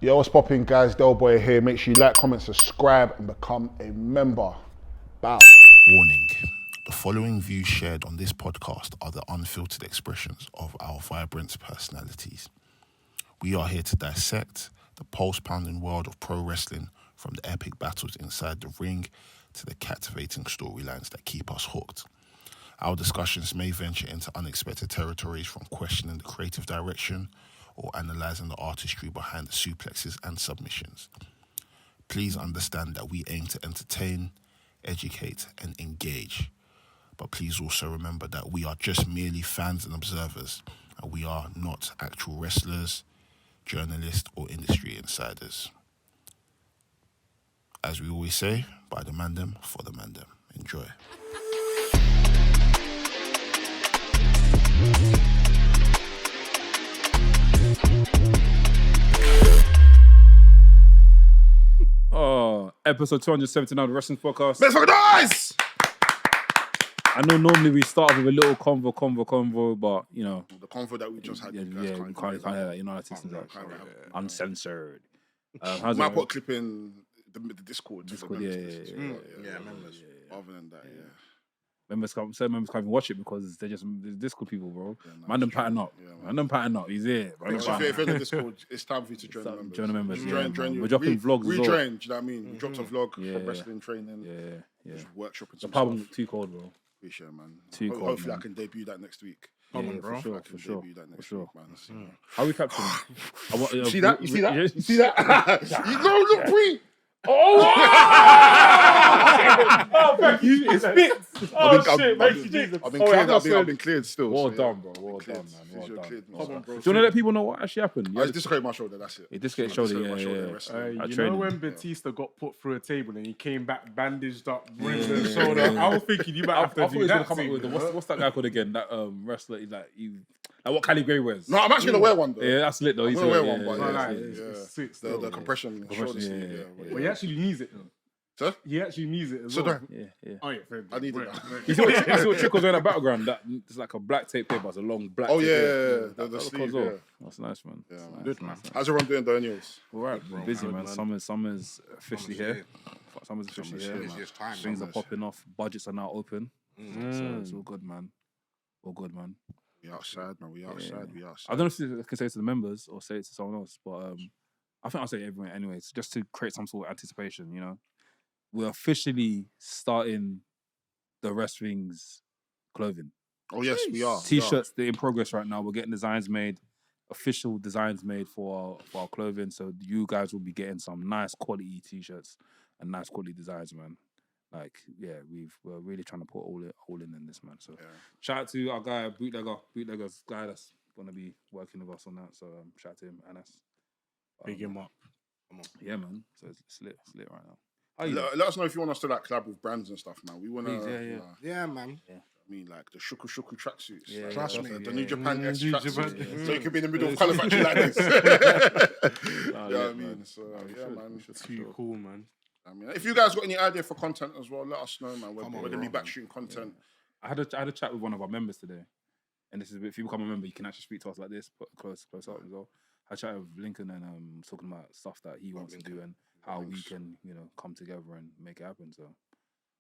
Yo, what's popping, guys? Del Boy here. Make sure you like, comment, subscribe, and become a member. Bow. Warning. The following views shared on this podcast are the unfiltered expressions of our vibrant personalities. We are here to dissect the pulse-pounding world of pro wrestling, from the epic battles inside the ring to the captivating storylines that keep us hooked. Our discussions may venture into unexpected territories, from questioning the creative direction or analysing the artistry behind the suplexes and submissions. Please understand that we aim to entertain, educate and engage. But please also remember that we are just merely fans and observers, and we are not actual wrestlers, journalists or industry insiders. As we always say, by the Mandem, for the Mandem. Enjoy. Episode 279 of the Wrestling Podcast. Let's fucking nice! I know normally we start with a little convo, but you know. The convo that we just had. We can't hear that. You know how to listen to that. Uncensored. We might put a clip in the Discord. Yeah, members. Other than that, yeah. Certain members can't even watch it because they're Discord people, bro. Mandem pattern up. Mandem pattern up. He's here. If you're in the Discord, it's time for you to join the members. Join the members. Join. We're dropping vlogs as well. Rejoin, do you know what I mean? We dropped a vlog for wrestling training. Yeah. Workshop and the some pub stuff. Too cold, bro. Appreciate it, man. Too cold. Hopefully man. I can debut that next week. For sure. Man. How we capturing? You see that? You see that? You see that? You know, look, pre. Oh, thank you. It's fixed. I've been cleared still. Well so, done, bro. Well done, man. Well done. Cleared, Come on, bro. Do you want to let people know what actually happened? I dislocated my shoulder, that's it. It dislocated shoulder, You know when Batista got put through a table and he came back bandaged up, ribs and shoulder? I was thinking you might have to do that. What's that guy called again? That wrestler, like what Cali Gray wears? No, I'm actually gonna wear one though. Yeah, that's lit though. I'm gonna wear one, but the compression shoulder. Well, he actually needs it though. Sir? He actually needs it as well. Yeah. Oh yeah, fair I need it. You see what Trickle's wearing in the background? That it's like a black tape paper. It's a long black. Oh tape yeah, the sleeve. Yeah. That's nice, man. Yeah, man. Good, man. How's everyone doing, Daniels? All right, bro. Busy, man. Summer's officially here. Summer's officially here. Things are popping off. Budgets are now open. So it's all good, man. We outside, man. We outside. I don't know if I can say it to the members or say it to someone else, but I think I'll say it everyone anyways, just to create some sort of anticipation, you know. We're officially starting the WRESTHINGS clothing. Oh yes, we are. T-shirts, they're in progress right now. We're getting designs made, official designs made for our clothing. So you guys will be getting some nice quality T-shirts and nice quality designs, man. Like, yeah, we're really trying to put all in this, man. So shout out to our guy, Bootlegger's guy that's gonna be working with us on that. So shout out to him, Anas. Big him up. Come on. Yeah, man. So it's lit right now. Let us know if you want us to like collab with brands and stuff, man. We want to. Yeah, man. I mean, like the shuku tracksuits. Yeah, trust me. The New yeah. Japan X tracksuits. Yeah. So you could be in the middle of colour factory like this. You know what I mean? So yeah, man. Too cool, man. I mean, if you guys got any idea for content as well, let us know, man. We're going to be back shooting content. I had a chat with one of our members today, and this is if you become a member, you can actually speak to us like this, put close up as well. I chatted with Lincoln and talking about stuff that he wants to do and how we can, you know, come together and make it happen. So,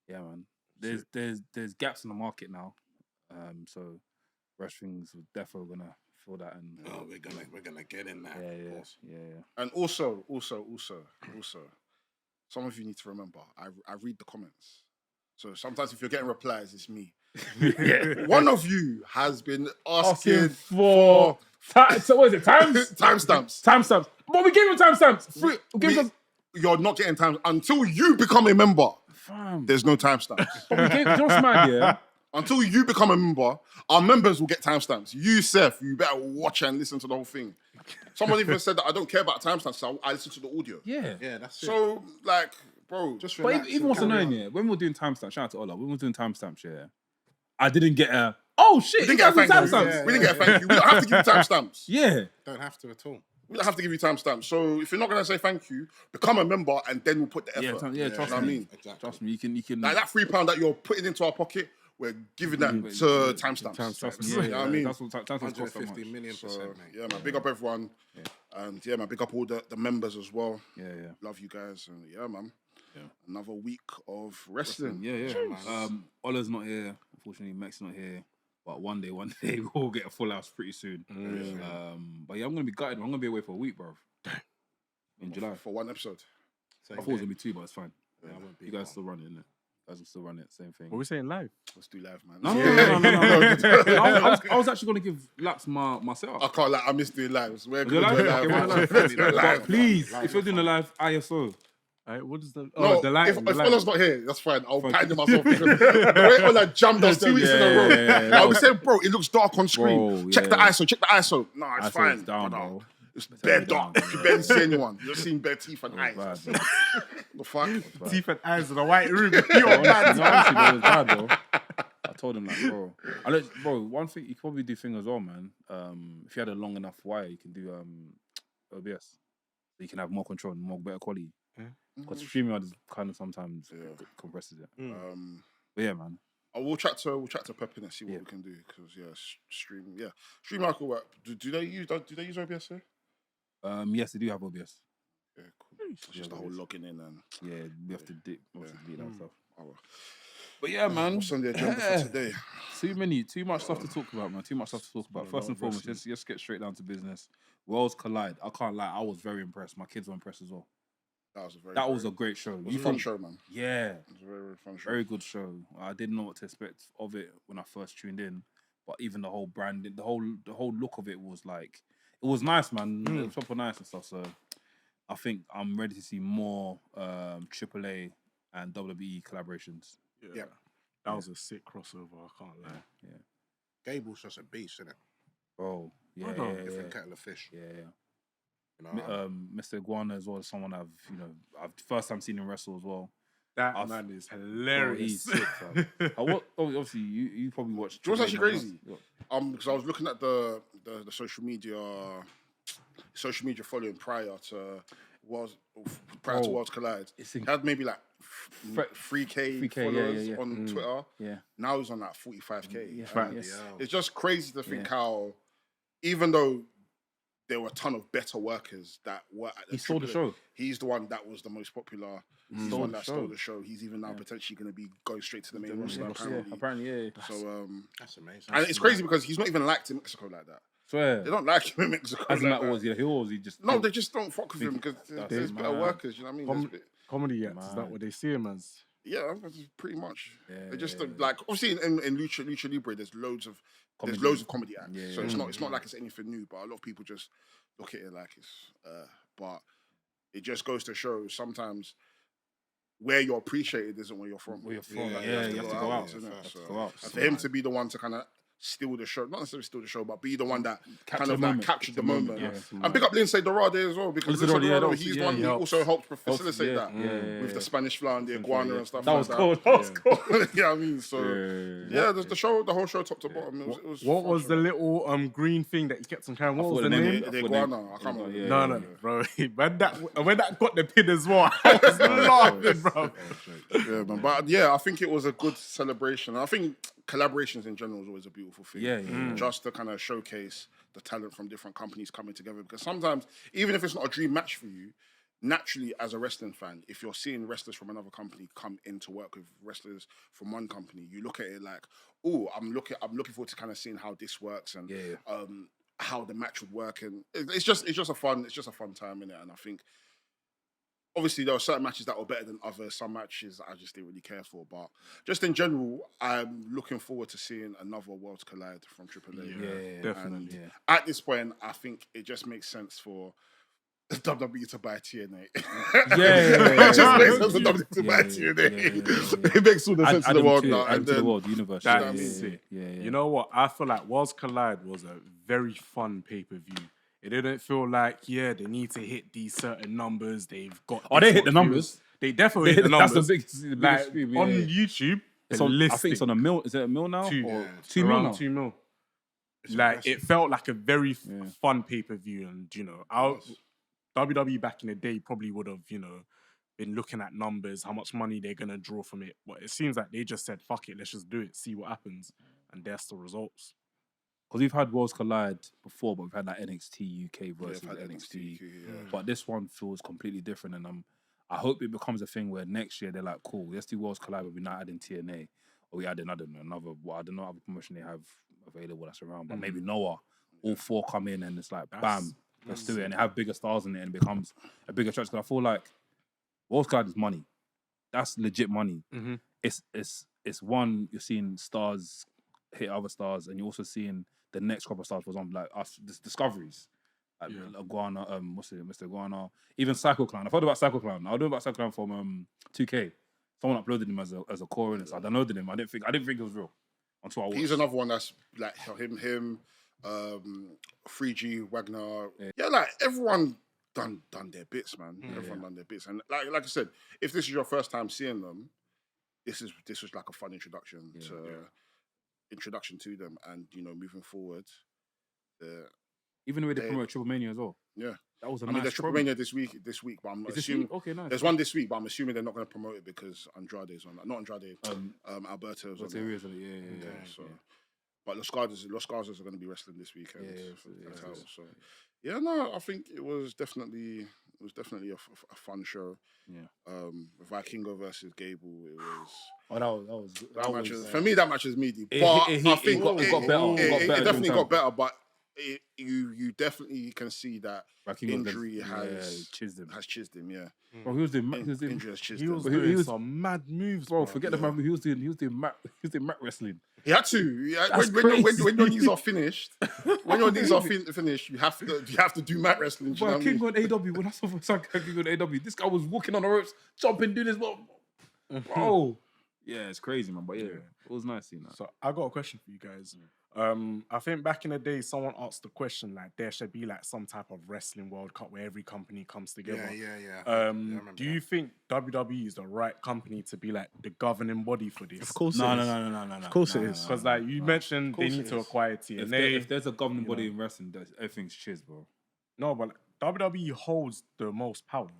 yeah, man. There's gaps in the market now, so WRESTHINGS are definitely gonna fill that. And we're gonna get in there. Yeah. And also, some of you need to remember, I read the comments. So sometimes if you're getting replies, it's me. One of you has been asking for so what is it? timestamps. Timestamps. But we gave him timestamps. You're not getting time until you become a member. Fam. There's no timestamps. But we gave what's mad, yeah? Until you become a member, our members will get timestamps. You, Seth, you better watch and listen to the whole thing. Someone even said that I don't care about timestamps, so I listen to the audio. Yeah, that's it. So, like, bro, just relax. But even what's annoying, yeah, when we were doing timestamps, shout out to Ola, when we were doing timestamps, yeah, I didn't get a, oh shit, we didn't get a thank you. Timestamps. We didn't get a thank you. We don't have to give you timestamps. Yeah. Don't have to at all. We don't have to give you timestamps. So if you're not gonna say thank you, become a member and then we'll put the effort. Yeah, trust me. I mean, Trust me, you can like that £3 that you're putting into our pocket, we're giving that to timestamps. Yeah, You know what I mean? That's what timestamps cost. 150 million %, mate. Yeah, man. Big up everyone. Yeah. And yeah, man. Big up all the members as well. Yeah. Love you guys. And yeah, man. Yeah. Another week of wrestling. Yeah. Ola's not here. Unfortunately, Mek's not here. But one day we'll get a full house pretty soon. But yeah, I'm gonna be gutted. I'm gonna be away for a week, bro. In July For one episode. I thought it was gonna be 2, but it's fine. Yeah, I won't be You guys still run it, innit? You guys will still run it. Same thing. What are we saying live? Let's do live, man. No. I was actually gonna give Laps my setup. I can't lie. I miss doing lives. We're You going to do like live. it? But please, if you're doing a live ISO, What is the... No, the light. if Ola's not here, that's fine. I'll pattern myself because the way Ola jammed us 2 weeks in a row. Yeah. I was saying, bro, it looks dark on screen. Bro, check the yeah. ISO. No, it's ISO fine. is down, brother. bro. It's bare dark. You barely see anyone. You're seeing bare teeth and eyes. Bad, bro. The fuck? Teeth and eyes in a white room. Honestly, bro, it was bad, bro. I told him that, bro. One thing you can probably do thing as well, man. If you had a long enough wire, you can do OBS. So you can have more control and more better quality. Because StreamYard is kind of sometimes compresses it. But yeah, man. We'll chat to Pep and see what we can do because stream cool work. Do they use OBS here? Yes, they do have OBS. Yeah, cool. It's just the whole logging in and we have to delete that stuff. Oh, well. But yeah, man. What's on the agenda for today? Too much stuff to talk about, man. Too much stuff to talk about. First and foremost, just get straight down to business. Worlds collide. I can't lie, I was very impressed. My kids were impressed as well. That was a great show. It was a fun show, man. Yeah. It was a very, very fun show. Very good show. I didn't know what to expect of it when I first tuned in, but even the whole branding, the whole look of it was like, it was nice, man. It was proper nice and stuff. So I think I'm ready to see more AAA and WWE collaborations. Yeah. That was a sick crossover. I can't lie. Yeah. Gable's just a beast, isn't it? Oh, yeah. Different kettle of fish. Yeah. You know, Mr. Iguana as well is someone I've first time seen him wrestle as well. That man is hilarious. He's sick, fam. Obviously, you probably watched. Do you know what's actually crazy? Because I was looking at the social media following prior to Worlds Collide. He had maybe like 3K followers on Twitter. Yeah. Now he's on like 45K. Yeah. It's just crazy to think how, even though there were a ton of better workers that were at the He stole the show. He's the one that was the most popular. He's the one that stole the show. He's even now potentially going to be going straight to the main roster. Apparently, yeah. So that's amazing. And it's crazy because he's not even liked in Mexico like that. Swear. They don't like him in Mexico. As in like that that. was, he was. He just No, they just don't fuck with him because there's better workers. You know what I mean? Comedy acts, is that what they see him as? Yeah, that's pretty much. Yeah, they just like obviously in Lucha Libre, there's loads of comedy acts. Yeah, so it's not like it's anything new, but a lot of people just look at it like it's. But it just goes to show sometimes where you're appreciated isn't where you're from. Where you're from, Like, you have to go out. And for him to be the one to kind of steal the show, not necessarily steal the show, but be the one that Captured the moment. Yeah. And pick up Lindsay Dorade as well, because Lindsay Dorade, he's one who also helped facilitate that with the Spanish fly and the Iguana and stuff. That was cool. That was cool. Yeah, I mean, so the whole show top to bottom. It was what was the little green thing that he kept on carrying? What was the name? The Iguana. I can't remember. No, bro. When that got the pin as well, I was laughing, bro. Yeah, man. But yeah, I think it was a good celebration. I think collaborations in general is always a beautiful thing. Yeah. Just to kind of showcase the talent from different companies coming together. Because sometimes, even if it's not a dream match for you, naturally, as a wrestling fan, if you're seeing wrestlers from another company come in to work with wrestlers from one company, you look at it like, oh, I'm looking forward to kind of seeing how this works and how the match would work. And it's just a fun time in it. And I think, obviously, there were certain matches that were better than others. Some matches I just didn't really care for. But just in general, I'm looking forward to seeing another Worlds Collide from AAA. Yeah, definitely. At this point, I think it just makes sense for WWE to buy TNA. It just makes sense for WWE to buy TNA. It makes all the sense in the world now. And then the world universe. That is sick. You know what? I feel like Worlds Collide was a very fun pay-per-view. It didn't feel like, they need to hit these certain numbers. They've got. Oh, they hit the numbers. They definitely hit the numbers. That's the biggest stream, on YouTube. I think it's on a mil. Is it a mil now? 2 mil now? 2 mil. Like, it felt like a very fun pay-per-view. And, WWE back in the day probably would have, been been looking at numbers, how much money they're gonna draw from it. But it seems like they just said, "Fuck it, let's just do it, see what happens," and that's the results. Because we've had Worlds Collide before, but we've had like NXT UK versus I've had NXT. yeah. But this one feels completely different, and I hope it becomes a thing where next year they're like, cool, let's do Worlds Collide, but we're not adding TNA, or we adding, I don't know, other promotion they have available that's around, but maybe Noah. All four come in and it's like, bam, let's do it, and they have bigger stars in it, and it becomes a bigger church. Because I feel like Worlds Collide is money. That's legit money. Mm-hmm. It's one, you're seeing stars hit other stars, and you're also seeing the next crop of stars, for example, like us, discoveries. Like Iguana, Mr. Iguana, even Psycho Clown. I've heard about Psycho Clown. I know about Psycho Clown from 2K. Someone uploaded him as a core in it, so I downloaded him. I didn't think it was real until I watched. He's another one that's like him, 3G, Wagner. Yeah, like everyone done their bits, man. Everyone done their bits, and like I said, if this is your first time seeing them, this was like a fun introduction to them, and moving forward. Even the way they promote Triple Mania as well. Yeah. That was there's Triple Mania this week, but I'm assuming... Okay, nice. There's one this week, but I'm assuming they're not going to promote it because Andrade's on that. Not Andrade, Alberto's on that. Yeah. But Los Garzas are going to be wrestling this weekend. So, I think it was definitely a fun show. Yeah. Vikingo versus Gable, it was... Oh, that was for me, that match is meaty. But I think it got better. It definitely got better, but you definitely can see that injury has chizzed him. Yeah. Bro, he was doing injury has chizzed He him. was doing some mad moves, bro. Forget the man. He was doing mat wrestling. He had to. Yeah, when your knees are finished, you have to do mat wrestling. Bro, King on AW. When I saw King on AW, this guy was walking on the ropes, jumping, doing this. Bro, yeah, it's crazy, man. But yeah, it was nice seeing that. So I got a question for you guys. I think back in the day, someone asked the question like there should be like some type of wrestling World Cup where every company comes together. Yeah. Do you think WWE is the right company to be like the governing body for this? Of course, no. Of course it is. Because like you mentioned, they need to acquire TNA. If there's a governing body in wrestling, everything's chiz, bro. No, but like, WWE holds the most power.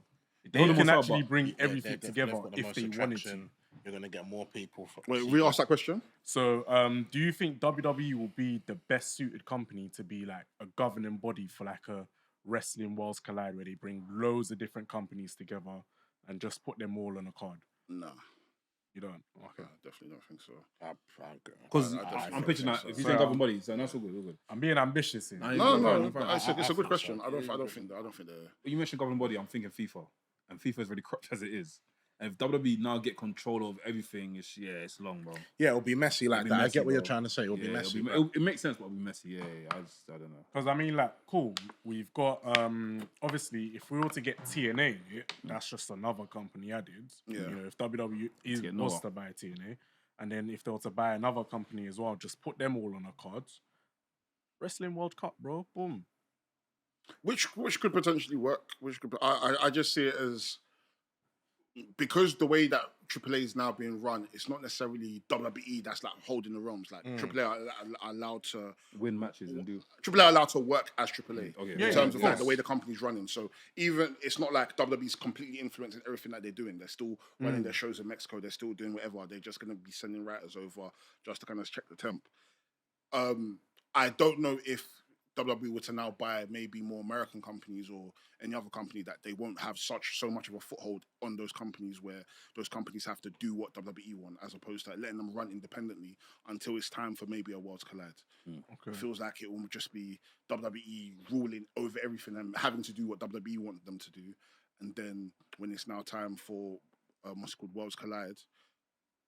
They can actually bring everything together if they wanted to. You're going to get more people. Wait, we asked that question? So, do you think WWE will be the best suited company to be like a governing body for like a wrestling Worlds Collide where they bring loads of different companies together and just put them all on a card? No. You don't? Okay. I definitely don't think so. Because I'm pitching that. If you think governing body, so that's all good. I'm being ambitious here. No. It's a good question. I don't think that. You mentioned governing body, I'm thinking FIFA. And FIFA is really corrupt as it is. And if WWE now get control of everything, it's long, bro. Yeah, it'll be messy like that. Messy, I get what bro. you're trying to say. It'll be messy. It makes sense, but it'll be messy. Yeah. I don't know. Because I mean, like, cool. We've got obviously, if we were to get TNA, that's just another company added. Yeah. If WWE was to buy TNA, and then if they were to buy another company as well, just put them all on a card. Wrestling World Cup, bro. Boom. Which could potentially work. I just see it as, because the way that AAA is now being run, it's not necessarily WWE that's like holding the realms. Like AAA are allowed to win matches and do. AAA are allowed to work as AAA in terms of course. like the way the company's running. So even it's not like WWE's completely influencing everything that they're doing. They're still running their shows in Mexico. They're still doing whatever. They're just going to be sending writers over just to kind of check the temp. I don't know if WWE were to now buy maybe more American companies or any other company, that they won't have so much of a foothold on those companies, where those companies have to do what WWE want, as opposed to letting them run independently until it's time for maybe a Worlds Collide. It feels like it will just be WWE ruling over everything and having to do what WWE want them to do. And then when it's now time for what's called Worlds Collide,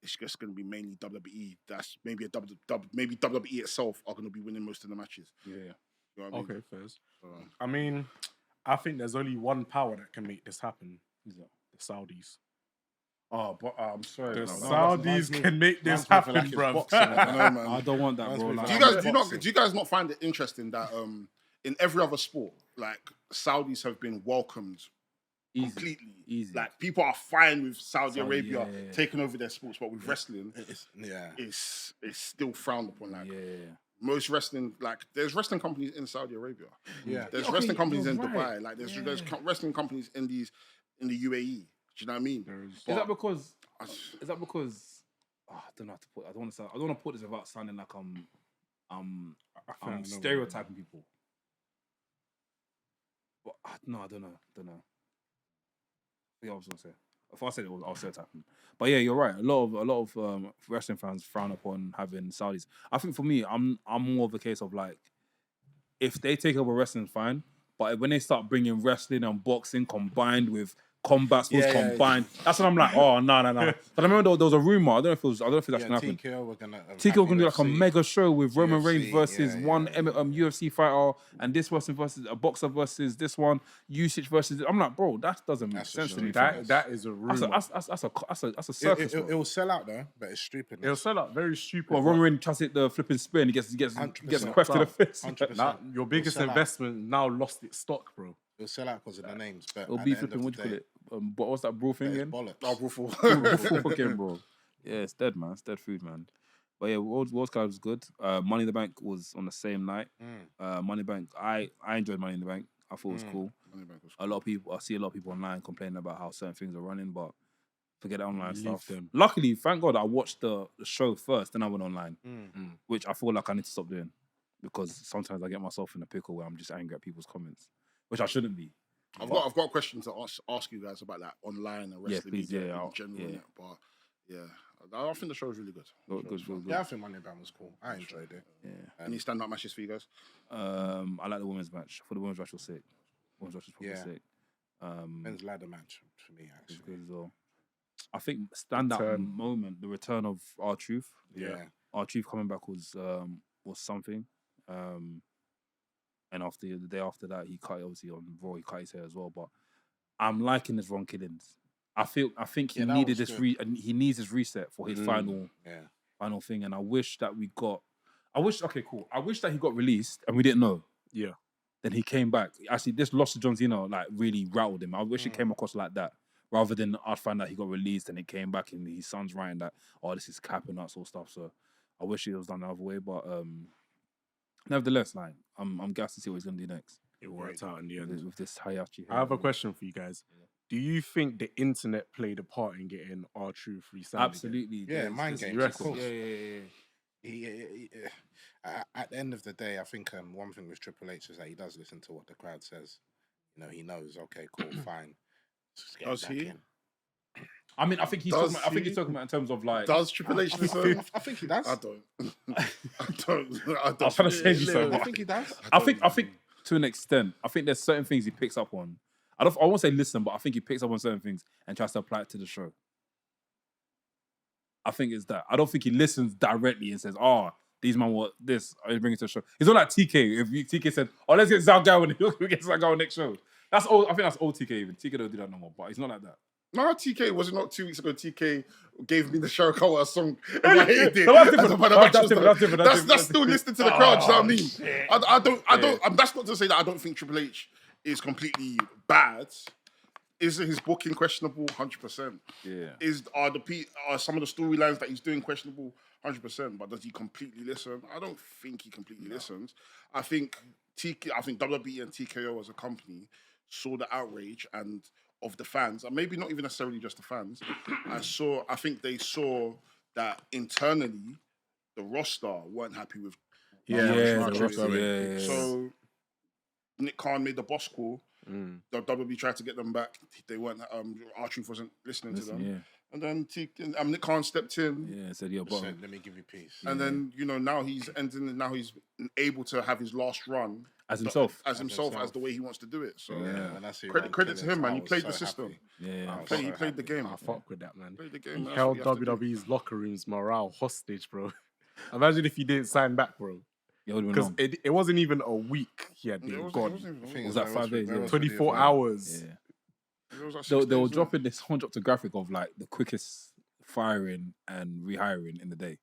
it's just going to be mainly WWE. That's maybe maybe WWE itself are going to be winning most of the matches. Yeah. You know what I mean? Okay, first. I mean, I think there's only one power that can make this happen. The Saudis. Oh, but I'm sorry. The Saudis can make this happen, bro. I don't want that, bro. Do you guys not find it interesting that in every other sport, like Saudis have been welcomed completely? Easy. Like people are fine with Saudi Arabia taking over their sports, but with wrestling, it's still frowned upon. Like most wrestling, like there's wrestling companies in Saudi Arabia. There's wrestling companies in Dubai. Like there's wrestling companies in the UAE. you know what I mean? Is that because? I- Is that because? I don't know how to put. I don't want to put this without sounding like I'm stereotyping people. But no, I don't know. Yeah, I was gonna say. If I said it, I was stereotyping. But yeah, you're right. A lot of wrestling fans frown upon having Saudis. I think for me, I'm more of a case of like, if they take over wrestling, fine. But when they start bringing wrestling and boxing combined with combat sports combined, that's when I'm like, oh no. But I remember there was a rumor. I don't know if it's actually gonna happen. TKO were gonna do like a mega show with Roman UFC, Reigns versus one yeah. UFC fighter, and this person versus a boxer versus this one, Usage versus. I'm like, bro, that doesn't make sense to me. That is a rumor. That's a circus. It will sell out though, but it's stupid. It'll sell out very stupid. Well, Roman Reigns tries to hit the flipping spear and he gets 100%. crushed to the face. 100%. Now, your biggest It'll sell out. investment now lost its stock, bro. It'll sell out because of the names. But It'll at be the end flipping. of What the do you call day, it? What was that brawl thing it's again? bollocks. Oh, Ruffle. Full again, bro. Yeah, it's dead, man. It's dead food, man. But yeah, World's Cup was good. Money in the Bank was on the same night. Money in the Bank. I enjoyed Money in the Bank. I thought it was cool. A lot of people. I see a lot of people online complaining about how certain things are running, but forget the online stuff. Luckily, thank God, I watched the show first, then I went online, which I feel like I need to stop doing because sometimes I get myself in a pickle where I'm just angry at people's comments, which I shouldn't be. I've got a question to ask you guys about that online and wrestling please, media yeah, in general. yeah. Yeah. But yeah, I think the show is really good. Good. Yeah, I think Money Band was cool. I enjoyed it. Yeah. Any stand-up matches for you guys? I like the women's match. I thought the women's match was sick. Women's match was probably sick. Men's ladder match for me It's actually. good as well. I think standout moment, the return of R-Truth. Yeah. R-Truth coming back was something. And after the day after that, he cut obviously on Raw. He cut his hair as well. But I'm liking his Ron Killings. I think he needed this he needs his reset for his final thing. And I wish that I wish that he got released and we didn't know. Yeah. Then he came back. Actually, this loss to John Cena like really rattled him. I wish it came across like that. Rather than I find that he got released and it came back and his son's writing that, oh, this is cap and that sort of stuff. So I wish it was done the other way. But nevertheless, like I'm gassed to see what he's gonna do next. It worked out in the end. With this Hayachi. I have a question for you guys. Do you think the internet played a part in getting R-Truth re-signed? Absolutely. Yeah, mind games, of of course. Yeah. At the end of the day, I think one thing with Triple H is that he does listen to what the crowd says. You know, he knows. Okay, cool, fine. Just get Does back he? in. I mean, I think he's talking about in terms of like. Does Triple H listen? I think he does. I don't. I was trying to say you so I much. think he does. I think to an extent, I think there's certain things he picks up on. I won't say listen, but I think he picks up on certain things and tries to apply it to the show. I think it's that. I don't think he listens directly and says, "Oh, these man want this. I bring it to the show." It's not like TK. If TK said, "Oh, let's get Zalgao," we get Zalgao next show. That's old. I think that's old TK. Even TK don't do that no more. But he's not like that. No, TK, was it not 2 weeks ago? TK gave me the Sharakawa song. And I hated it. That's different. That's still listening to the crowd. You know what I mean? I don't. That's not to say that I don't think Triple H is completely bad. Is his booking questionable? 100%. Yeah. Are some of the storylines that he's doing questionable? 100%. But does he completely listen? I don't think he completely listens. I think WWE and TKO as a company saw the outrage and of the fans, and maybe not even necessarily just the fans. I think they saw that internally the roster weren't happy with the roster. So Nick Khan made the boss call. The WWE tried to get them back. They weren't. R-Truth wasn't listening to them. Yeah. And then Nick Khan stepped in. Yeah, said you're bottom. Let me give you peace. And then now he's ending. Now he's able to have his last run As himself. as the way he wants to do it. So When I see credit to him, man. He was played so the system. happy. Yeah. He played the game. I fuck with that, man. Played the game. He That's held what you have to do. WWE's locker room's morale hostage, bro. Imagine if he didn't sign back, bro. Because it wasn't even a week he had been gone. It was that 5 days? Yeah. 24 hours. Yeah. It was like 6 They were days, dropping this. Someone dropped a graphic of like the quickest firing and rehiring in the day,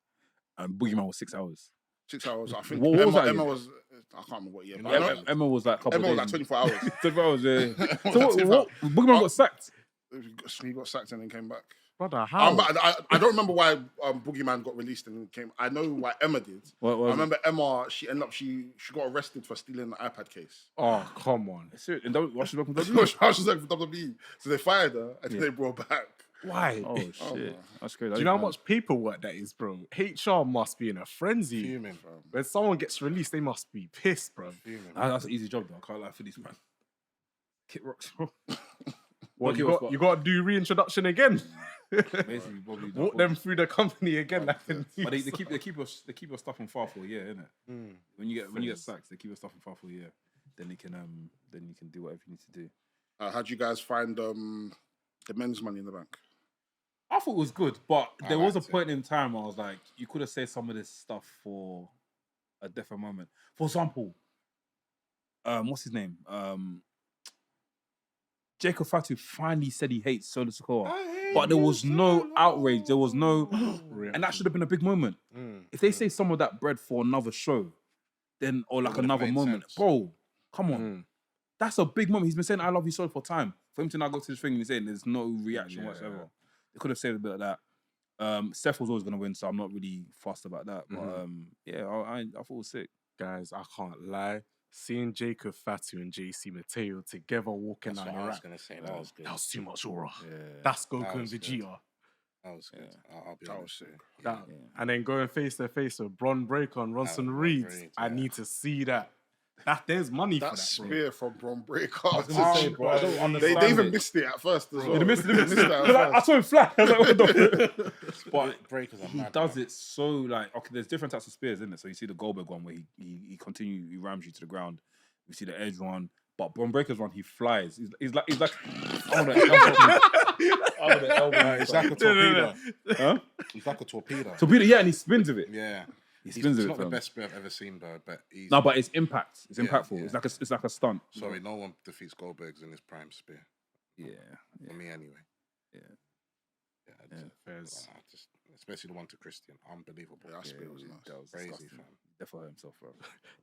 and Boogeyman was 6 hours. 6 hours. I think What was that Emma year? was. I can't remember what year. But I know Emma was like a couple Emma was days. like 24 hours. 24 hours. Yeah. Emma was So like 24 what? Boogeyman got sacked. He got sacked and then came back. Brother, how? I don't remember why Boogeyman got released and came. I know why Emma did. What I remember Emma. She ended up she got arrested for stealing the iPad case. Oh, come on. Serious? And what she working with She WWE? was like for WWE, so they fired her and then they brought her back. Why? Oh shit, that's crazy. Do you know how much paperwork that is, bro? HR must be in a frenzy. Fuming. When someone gets released, they must be pissed, bro. Fuming. That's an easy job though. I can't lie for these man. Kit rocks. What, you got to do reintroduction again? Basically, probably Walk them through the company again. Like But they keep your stuff on file for a year, innit? When you get sacked, they keep your stuff on file for a year. Then you can do whatever you need to do. How do you guys find the men's Money in the Bank? I thought it was good, but there was a liked it. point in time where I was like, you could have said some of this stuff for a different moment. For example, what's his name? Jacob Fatu finally said he hates Solo Sikoa, but there was no outrage. There was no, and that should have been a big moment. If they say some of that bread for another show, then or like would've another made moment, sense. bro, come on, that's a big moment. He's been saying I love you Solo for time. For him to now go to this thing and he's saying there's no reaction whatsoever. They could have saved a bit of that. Seth was always going to win, so I'm not really fussed about that. But yeah, I thought it was sick. Guys, I can't lie. Seeing Jacob Fatu and JC Mateo together walking That's down what the I was rack, going to say. That was good. that was too much aura. Yeah. That's That Goku and was good. Vegeta. That was good. I'll be honest. That- And then going face to face with Bron Breakker and Ronson Bron Reed. Reed, I yeah. need to see that. There's money That for that, bro. spear from Bron Breakker. I was gonna say, bro, I don't understand. They even it. missed it at first as well. They missed it. They missed it at I first. saw him fly. I was like, what the But Breakers are he mad, does bro. it so like okay. There's different types of spears, isn't it? So you see the Goldberg one where he rams you to the ground. You see the Edge one, but Bron Breakker's one he flies. He's like oh the elbow. It's like a torpedo. Huh? It's like a torpedo. Torpedo, yeah, and he spins with it. Yeah. He It's spins with it. not the fam. best spear I've ever seen, though, but he's... No, but it's impact. It's Yeah, impactful. yeah. It's like a stunt. Sorry, no one defeats Goldberg's in his prime spear. Yeah. For me, anyway. Yeah. Just, especially the one to Christian. Unbelievable. Yeah, that spear was nice. That was Crazy, disgusting. fam. Definitely himself, bro.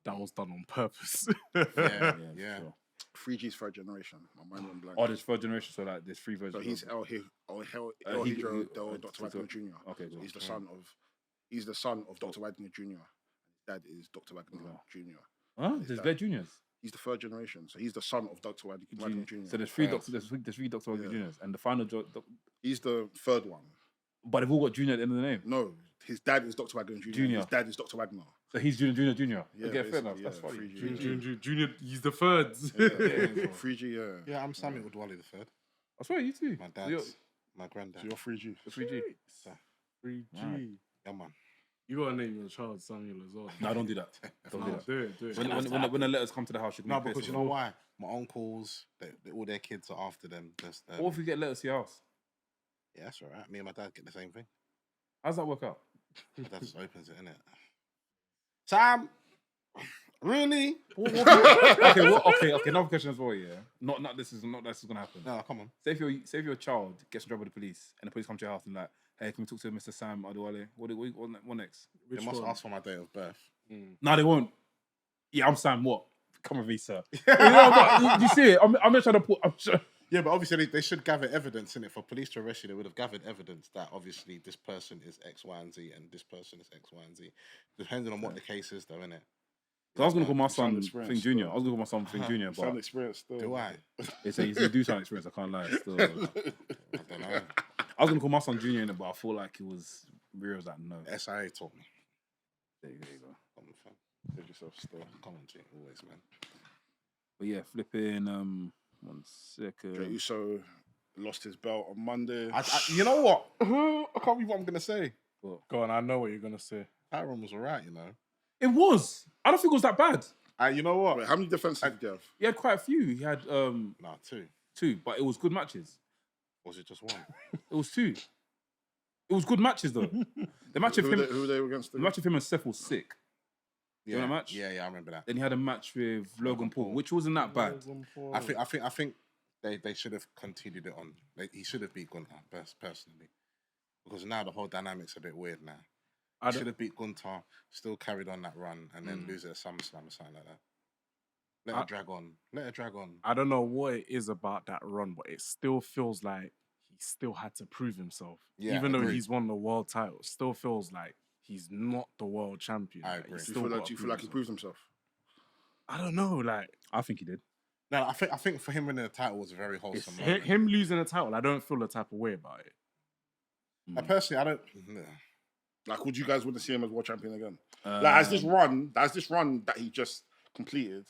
That was done on purpose. Yeah, for yeah. sure. 3G's third generation. My mind went blank. Oh, there's third generation, so like there's three versions. So he's El he- Hidro he- del Dr. Wagner Jr. Okay, cool. He's the son of Dr. Wagner Jr. His dad is Dr. Wagner Jr. Huh? There's Bear Juniors. He's the third generation, so he's the son of Dr. Wagner Jr. So there's three doctors. There's three Dr. Wagner Juniors, and the final. He's the third one. But they've all got Junior at the end of the name. No, his dad is Dr. Wagner Jr. Junior. His dad is Dr. Wagner. So he's Junior. Yeah, Okay, fair enough. basically, That's yeah, funny. 3G. Junior, he's the thirds. Yeah, 3G, yeah. Yeah, I'm Sammy Udwali the third. I swear you too. My So dad's, you're- my granddad. So you're 3G. the 3G. 3G. Yeah, man. You gotta name your child Samuel as well. No, don't do that. Don't do No, that. do it. When the letters come to the house, you can No, be because pissed you know off. why? My uncles, all their kids are after them. Just, What if you get letters to your house? yeah, that's all right. Me and my dad get the same thing. How's that work out? My dad just opens it, innit? Sam! Really? Okay. Another question as well. Yeah, not this is gonna happen. No, come on. Say if your child gets in trouble with the police and the police come to your house and like, hey, can we talk to Mr. Sam Adewale? What next? They must ask for my date of birth. No, they won't. Yeah, I'm Sam. What? Come with me, sir. You see it? I'm just trying to put. Yeah, but obviously they should gather evidence in it. For police to arrest you, they would have gathered evidence that obviously this person is X, Y, and Z, and this person is X, Y, and Z. Depending on what the case is, though, innit? I was gonna call my son experience Thing Junior. I was gonna call my son Thing Junior, Sound but experience still. Do I? it's you do sound experience. I can't lie. Still, I don't know. I was gonna call my son Junior in it, but I feel like it was real. That no. SIA taught me. There you go. Come on, fam. Save yourself still. Come on, G. Always, man. But yeah, flipping. 1 second. Jey Uso lost his belt on Monday. You know what? I can't believe what I'm gonna say. Go on, I know what you're gonna say. Tyron was alright, you know. It was. I don't think it was that bad. You know what? Wait, how many defenses did you have? He had quite a few. He had Nah, two. 2, but it was good matches. Or was it just one? It was 2. It was good matches though. The match of Who him, were they against? the match of him and Seth was sick. Yeah, want a match? Yeah, I remember that. Then he had a match with Logan Paul, which wasn't that bad. I think they should have continued it on. He should have beat Gunter personally, because now the whole dynamic's a bit weird now. He should have beat Gunter, still carried on that run, and then lose it at SummerSlam or something like that. Let it drag on. Let it drag on. I don't know what it is about that run, but it still feels like he still had to prove himself. Yeah, Even though agreed. he's won the world title, still feels like he's not the world champion. I Like, agree. he's Do you still feel like, gotta do you feel prove like he himself. proved himself? I don't know. Like I think he did. No, I think for him winning the title was a very wholesome moment. him losing the title, I don't feel the type of way about it. Personally, I don't. Like, would you guys want to see him as world champion again? Um, Like, has this run that he just completed,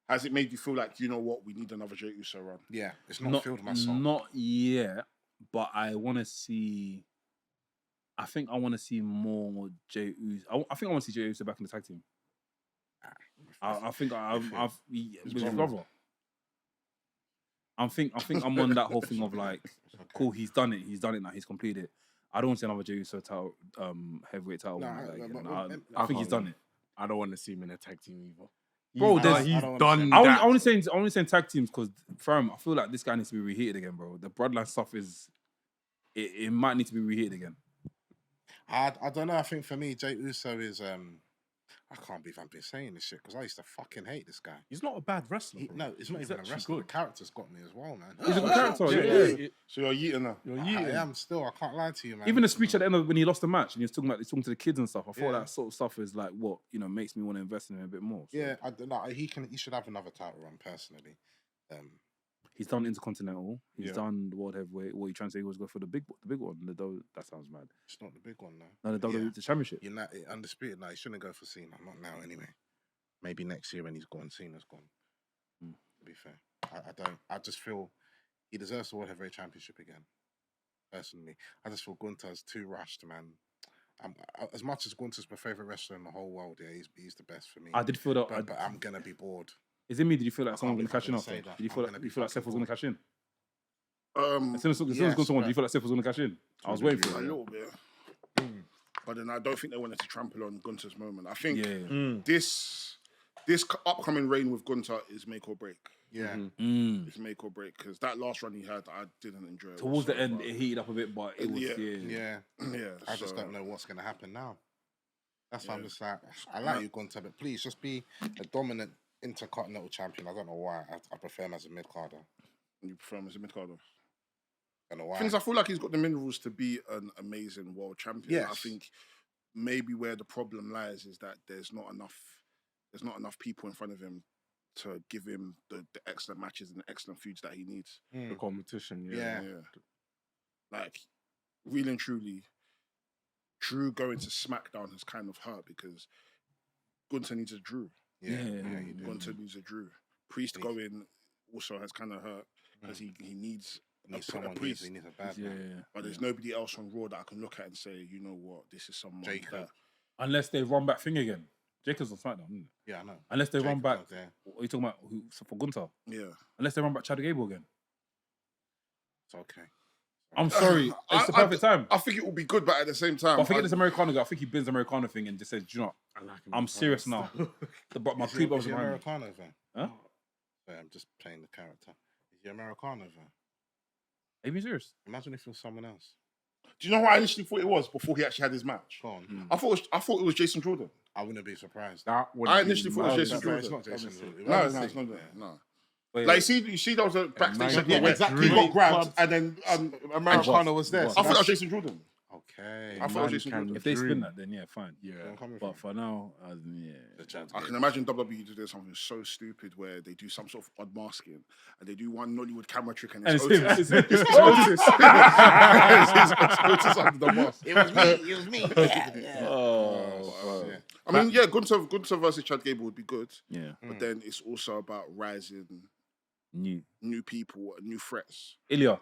has it made you feel like, you know what, we need another JAE EAUX run? Yeah, it's not filled my soul. Not yet, but I want to see. I think I want to see more JAE EAUX. I think I want to see JAE EAUX back in the tag team. I think with his brother. I think I'm on that whole thing of like, cool, he's done it now, he's completed it. I don't want to see another JAE EAUX title, heavyweight title. I think he's done it. I don't want to see him in a tag team either. Bro, He's done I that. only saying tag teams because, I feel like this guy needs to be reheated again, bro. The bloodline stuff it might need to be reheated again. I don't know. I think for me, JAE EAUX is I can't believe I've been saying this shit because I used to fucking hate this guy. He's not a bad wrestler. Bro. No, it's not even a actually wrestler. good. The character's got me as well, man. He's a good character. Yeah. So you're yeeting now? You're I yeeting. am still. I can't lie to you, man. Even the speech at the end of when he lost the match and he was talking to the kids and stuff. I thought that sort of stuff is like what makes me want to invest in him a bit more. So. Yeah, I don't know. He should have another title run personally. He's done Intercontinental. He's Yeah. done the World Heavyweight. What you trying to say he was go for the big one? That sounds mad. It's not the big one though. No, the WWE the Championship. You're not undisputed. No, he shouldn't go for Cena. Not now, anyway. Maybe next year when he's gone. Cena's gone. To be fair, I don't. I just feel he deserves the World Heavyweight Championship again. Personally, I just feel Gunter's too rushed, man. As much as Gunter's my favorite wrestler in the whole world, yeah, he's the best for me. I did feel that. but I'm gonna be bored. Is it me? Did you feel like I someone can't was going to believe cash in I'm after? gonna say that. Did you feel like Seth was going to cash in? As soon as yes, gone someone, but- do you feel like Seth was going to cash in? I was waiting A for it. little bit. But then I don't think they wanted to trample on Gunter's moment. I think Yeah. this upcoming reign with Gunter is make or break. Yeah, It's make or break because that last run he had, I didn't enjoy it. Towards the end, whatsoever. it heated up a bit, but it was yeah. Yeah, I just so- don't know what's gonna happen now. That's why I'm just like, I like you, Gunter, but please just be a dominant intercontinental champion. I don't know why. I prefer him as a mid carder. You prefer him as a mid carder? I don't know why. Things I feel like he's got the minerals to be an amazing world champion. Yes. I think maybe where the problem lies is that there's not enough people in front of him to give him the excellent matches and the excellent feuds that he needs. The competition. Yeah. Like, really and truly, Drew going to SmackDown has kind of hurt because Gunter needs a Drew. Yeah, Yeah. you do. Gunter needs a Drew. Priest going also has kind of hurt because he needs He needs a someone. Priest. He needs a bad Yeah. man. But there's nobody else on Raw that I can look at and say, you know what, this is someone Jacob. that... Unless they run back thing again. Jacob's on SmackDown, isn't it? Yeah, I know. Unless they run Jacob back. was there. What are you talking about? For Gunter? Yeah. Unless they run back Chad Gable again. It's okay. I'm sorry. It's the perfect time. I think it will be good, but at the same time... But forget this Americano guy. I think he bins the Americano thing and just says, do you know what? I like him. I'm serious now. But my creep Is was he behind me. Americano fan? Huh? Sorry, I'm just playing the character. Is he Americano fan? Are you being serious? Imagine if it was someone else. Do you know what I initially thought it was before he actually had his match? Go on. I thought it was Jason Jordan. I wouldn't be surprised. I initially thought it was Jason No, Jordan. it's not Jason Jordan. No, it's not. No. Wait, Like, you see, there was a backstage man, segment yeah, where exactly. he got grabbed and then Americano was there. I thought that was Jason Jordan. Okay. I thought it was Jason Jordan. if they spin that, then yeah, fine. Yeah. Where I'm coming But from. for now, yeah. The chance I game. can imagine WWE doing something so stupid where they do some sort of odd masking and they do one Nollywood camera trick and it's And it's him. Otis. It's him. It's Otis. It's Otis under the mask. It was me. It was me. Yeah. Oh, Yeah. I mean, yeah, Gunter versus Chad Gable would be good, yeah. but then it's also about rising new people, new threats. Ilya.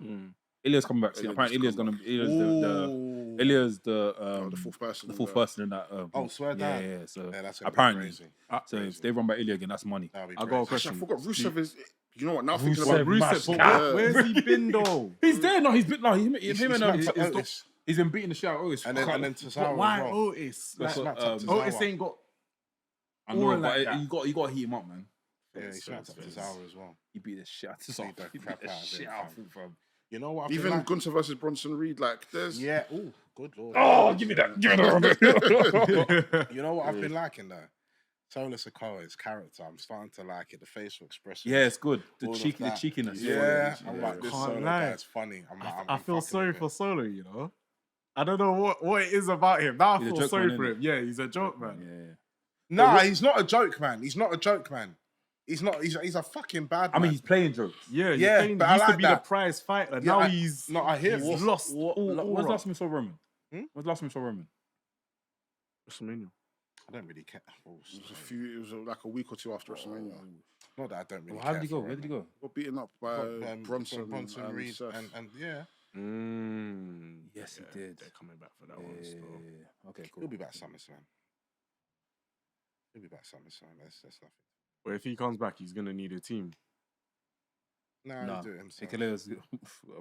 Ilya's coming back. See, Ilya apparently, just Ilya's come gonna. Ilya's the The fourth person. the fourth person in that. Oh, swear yeah, down. yeah. So Yeah, that's gonna be apparently, crazy. so if they run by Ilya again, that's money. That'll be I got a crazy. Actually, question. I forgot Rusev is. You know what? Now thinking Rusev about Rusev, Rusev, but but where's he been though? He's there. No, he's been. No, him He and smacked up Otis. he's been beating the shit out of Otis. And then But Cesaro why as well. Otis? That's Like, what, smacked up Otis Cesaro. ain't got. I know, all but like that. you got to heat him up, man. Yeah, he smacked up Cesaro as well. He beat the shit out of Beat the He beat crap the out of shit him, out of fam. him, fam. You know what? I even feel like? Gunter versus Bronson Reed. Like, there's Yeah. Oh, good lord. Oh, give me that. Give me that. You know what I've been liking though? Solo Sikoa's character, I'm starting to like it. The facial expression. Yeah, it's good. The all of cheeky, the that. cheekiness. Yeah, Yeah. I'm like, this Can't Solo lie. guy's funny. I feel fucking sorry with for it. Solo, you know. I don't know what it is about him. Now I He's a feel joke sorry man, for innit? him. Yeah, he's a joke man. Yeah. Nah, he's not a joke, man. He's not a joke, man. He's not. He's a fucking bad man. I mean, he's playing jokes. Yeah, Yeah, he but I used to like be that. the prize fighter. Yeah, Now I hear he's him. lost. When's the last time you saw Roman? Hmm? When's the last time you saw Roman? WrestleMania. I don't really care. Oh, It was like a week or two after WrestleMania. not that I don't really How care. did he go? for Where did he Roman. go? Got beaten up by Bronson and Reed, Seth. and yeah, Yes, he did. They're coming back for that Yeah. one still. Okay, cool. he'll be back SummerSlam. He'll be back SummerSlam. That's nothing. But if he comes back, he's gonna need a team. Nah, Nah, he'll do it himself. Hikuleu's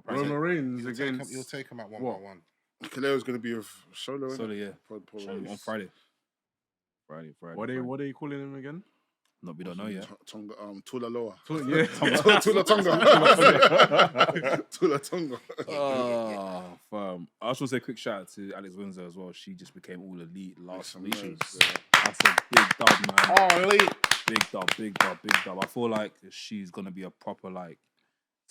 Roman Reigns You'll take against. him, you'll take him at one what? by one. Kaleo's going to be with Solo, Solo, innit? yeah. Probably. On Friday. Friday. What are they calling him again? No, we don't know yet. Tonga, Tula Loa. Yeah. Tula Tonga. Tula Tonga. Oh, fam. I also say quick shout out to Alex Windsor as well. She just became all elite last Some week. nerves, That's a big dub, man. Oh, elite. Big dub. I feel like she's gonna be a proper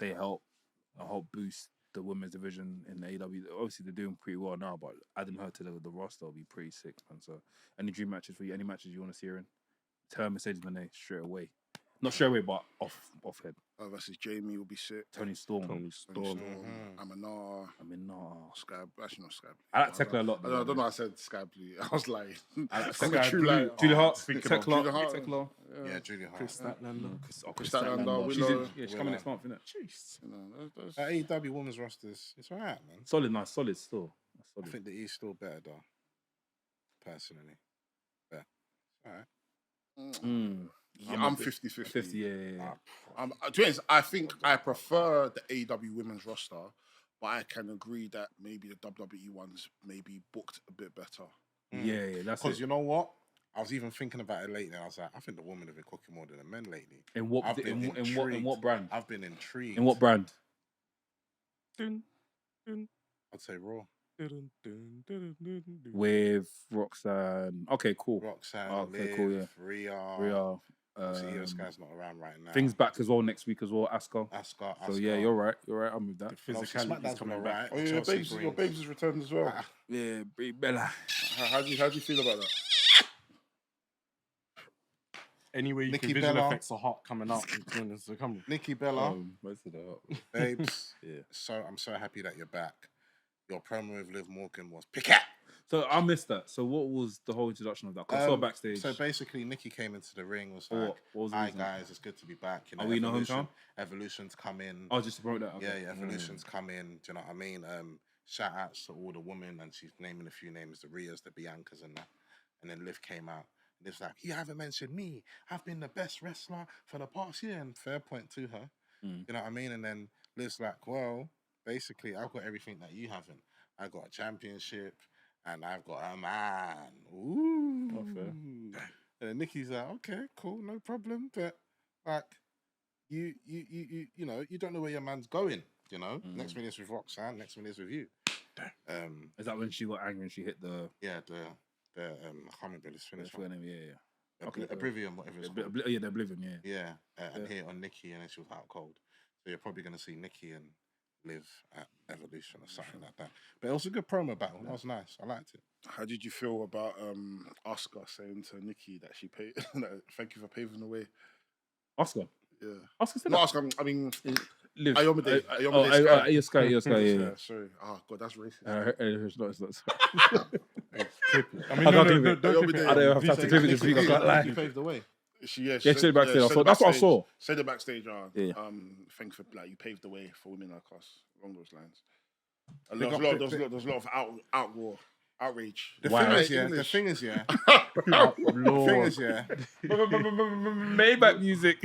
help boost the women's division in the AEW. Obviously, they're doing pretty well now, but adding her to the roster will be pretty sick, man. So, any dream matches for you? Any matches you want to see her in? Tell her Mercedes Moné straight away. Not straight away, but off head. Versus Jamie will be sick. Tony Storm. Storm. Aminar. I mean, no. Sky. Actually, not Sky. I like Tekla a lot. I don't know. I said Sky Blue. I was like, I like I'm Sky a true Blue. like. Julia Hart, speaking of Tekla. Julia Hart. Tekla. Yeah, Julia Hart. Chris Statlander. Chris Statlander, Statlander. She's Willow. in. Yeah, she's coming next month, isn't it? Jeez. You know, that's- AEW women's rosters, it's alright, man. Solid, nice, solid still. I Solid. think the E's still better though. Personally. But alright. Yeah, I'm 50-50. 50, yeah. To be honest, I think I prefer the AEW women's roster, but I can agree that maybe the WWE ones may be booked a bit better. Yeah, that's Because it. you know what? I was even thinking about it lately and I was like, I think the women have been cooking more than the men lately. In what I've been in what intrigued. brand? I've been intrigued. In what brand? Dun, dun, I'd say Raw. dun, dun, dun, dun, dun. With Roxanne. Okay, cool. Roxanne, Okay, Liv, cool, yeah. Rhea. Rhea. See, this guy's not around right now. Things back as well next week as well. Asuka. Asuka. So yeah, you're right. You're right. I'll move that. The Obviously, physicality SmackDown's is coming been back. alright. Oh, yeah, Chelsea your Greens. babes has returned as well. Yeah, Brie Bella. How do you feel about that? Anyway, you Nikki can visual Bella. effects are hot coming out. It's coming. Nikki Bella, Most of that. babes. Yeah. So I'm so happy that you're back. Your promo with Liv Morgan was pick it. So I missed that. So what was the whole introduction of that? 'Cause I saw backstage. So basically, Nikki came into the ring, was What- like, what was the "Hi reason? guys, it's good to be back." You know, Are we in the Evolution- hometown? Evolution's come in. Oh, just to promote that. Okay. Yeah, Evolution's come in. Do you know what I mean? Shout outs to all the women, and she's naming a few names, the Rheas, the Biancas, and that. And then Liv came out. And it's like, you haven't mentioned me. I've been the best wrestler for the past year, and fair point to her. You know what I mean? And then Liv's like, well, basically, I've got everything that you haven't. I got a championship, and I've got a man. Ooh. Oh, fair. And then Nikki's like, okay, cool, no problem. But like, you know, you don't know where your man's going. You know, next minute's with Roxanne, next minute's with you. Is that when she got angry and she hit the? Yeah, the I can't remember this finish. Yeah, yeah. Okay, Oblivion, whatever it's called. Yeah, the Oblivion. Yeah. Yeah, and here on Nikki, and then she was out cold. So you're probably going to see Nikki and Liv at Evolution or something like that. But it was a good promo battle. That was nice. I liked it. How did you feel about Asuka saying to Nikki that she paid? Thank you for paving the way. Oscar. Yeah. Oscar said Not that. Asuka. I mean, Liv. Ayomide. Ayomide Sky. Yeah. Sorry. Oh God, that's racist. It's not. I mean, I no, can't no, clip it. don't clip it. I don't have to clip it this week. I can't lie. Nikki paved the way. She said it backstage. I saw- that's what I saw. Said it backstage. Yeah. Thanks for you paved the way for women like us. Along those lines. There Big was up- a lot of outroar, outrage. The Wow. thing is, yeah. English. The thing is, yeah. Maybach music.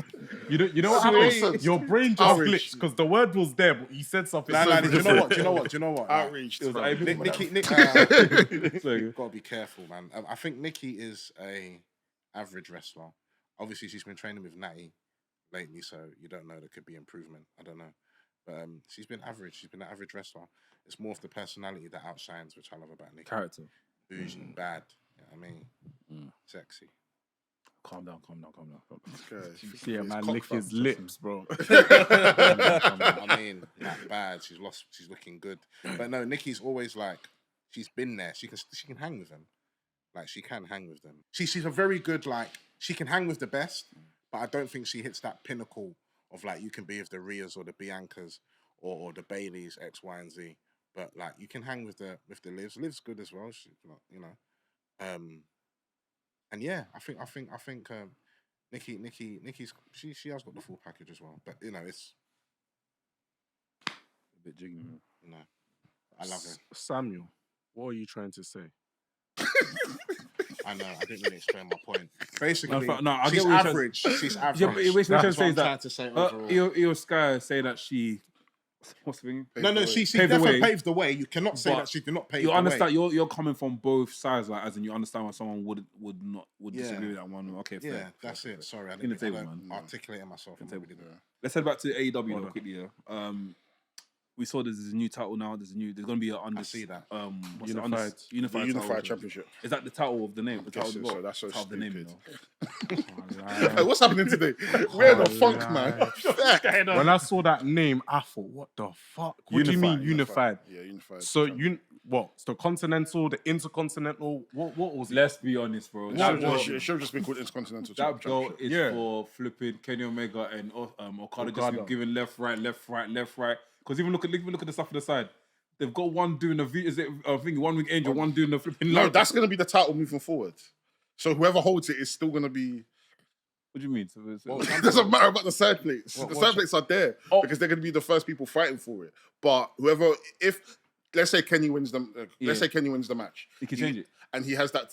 You know what happened? Your brain just Outrage. glitched because the word was there, but he said something. Nah, so do you know what? Do you know what? Do you know what? Outraged. It was fam. Ivy. Nikki, gotta be careful, man. I think Nikki is a average wrestler. Obviously, she's been training with Natty lately, so you don't know. There could be improvement. I don't know, but she's been average. She's been an average wrestler. It's more of the personality that outshines, which I love about Nikki. Character. Bougie, bad. You know what I mean, sexy. Calm down. See a man lick his lips, bro. I mean, not bad. She's looking good. But no, Nikki's always like, she's been there. She can hang with them. Like, she can hang with them. She's a very good, like, she can hang with the best, but I don't think she hits that pinnacle of, like, you can be with the Rheas or the Biancas or the Baileys, X, Y, and Z. But, like, you can hang with the Livs. Liv's good as well, you know. And yeah, I think Nikki's she has got the full package as well. But you know, it's A bit jiggy. no, I love her. Samuel, what are you trying to say? I know, I didn't really explain my point. Basically, I she's get what you're average. She's average. Yeah, but what you're trying to say is trying that to say overall. EAUX Sky say that she. What's the thing? No, she Paved the definitely way. paved the way. You cannot say But that she did not pave You the understand? way. You're coming from both sides, like, as in you understand why someone would Yeah. disagree with that one. Okay, fair. Yeah, that's it. Sorry, I In the didn't table, I man. don't articulate myself. In the table. Really good. Let's head back to AEW though, quickly. Yeah. We saw there's a new title now. There's going to be I see that. what's Unified. the unified Unified title. Championship. Is that the title of the name? The title of the so. belt? That's so Title of the name, stupid. you know? Hey, what's happening today? We're in the funk, man. When I saw that name, I thought, what the fuck? What do you mean unified? Yeah, unified. So it's the continental, the intercontinental. What was it? Let's be honest, bro. That belt, It should have just been called Intercontinental that belt Championship. is Yeah. for flipping Kenny Omega and Okada just Okada. giving left, right. Because even look at the stuff on the side. They've got one doing the one wing angel, one doing the flipping. No, light. that's going to be the title moving forward. So whoever holds it is still going to be. What do you mean? It doesn't matter about the side plates. The side plates are there because they're going to be the first people fighting for it. But whoever, let's say Kenny wins the match, He can change it. and he has that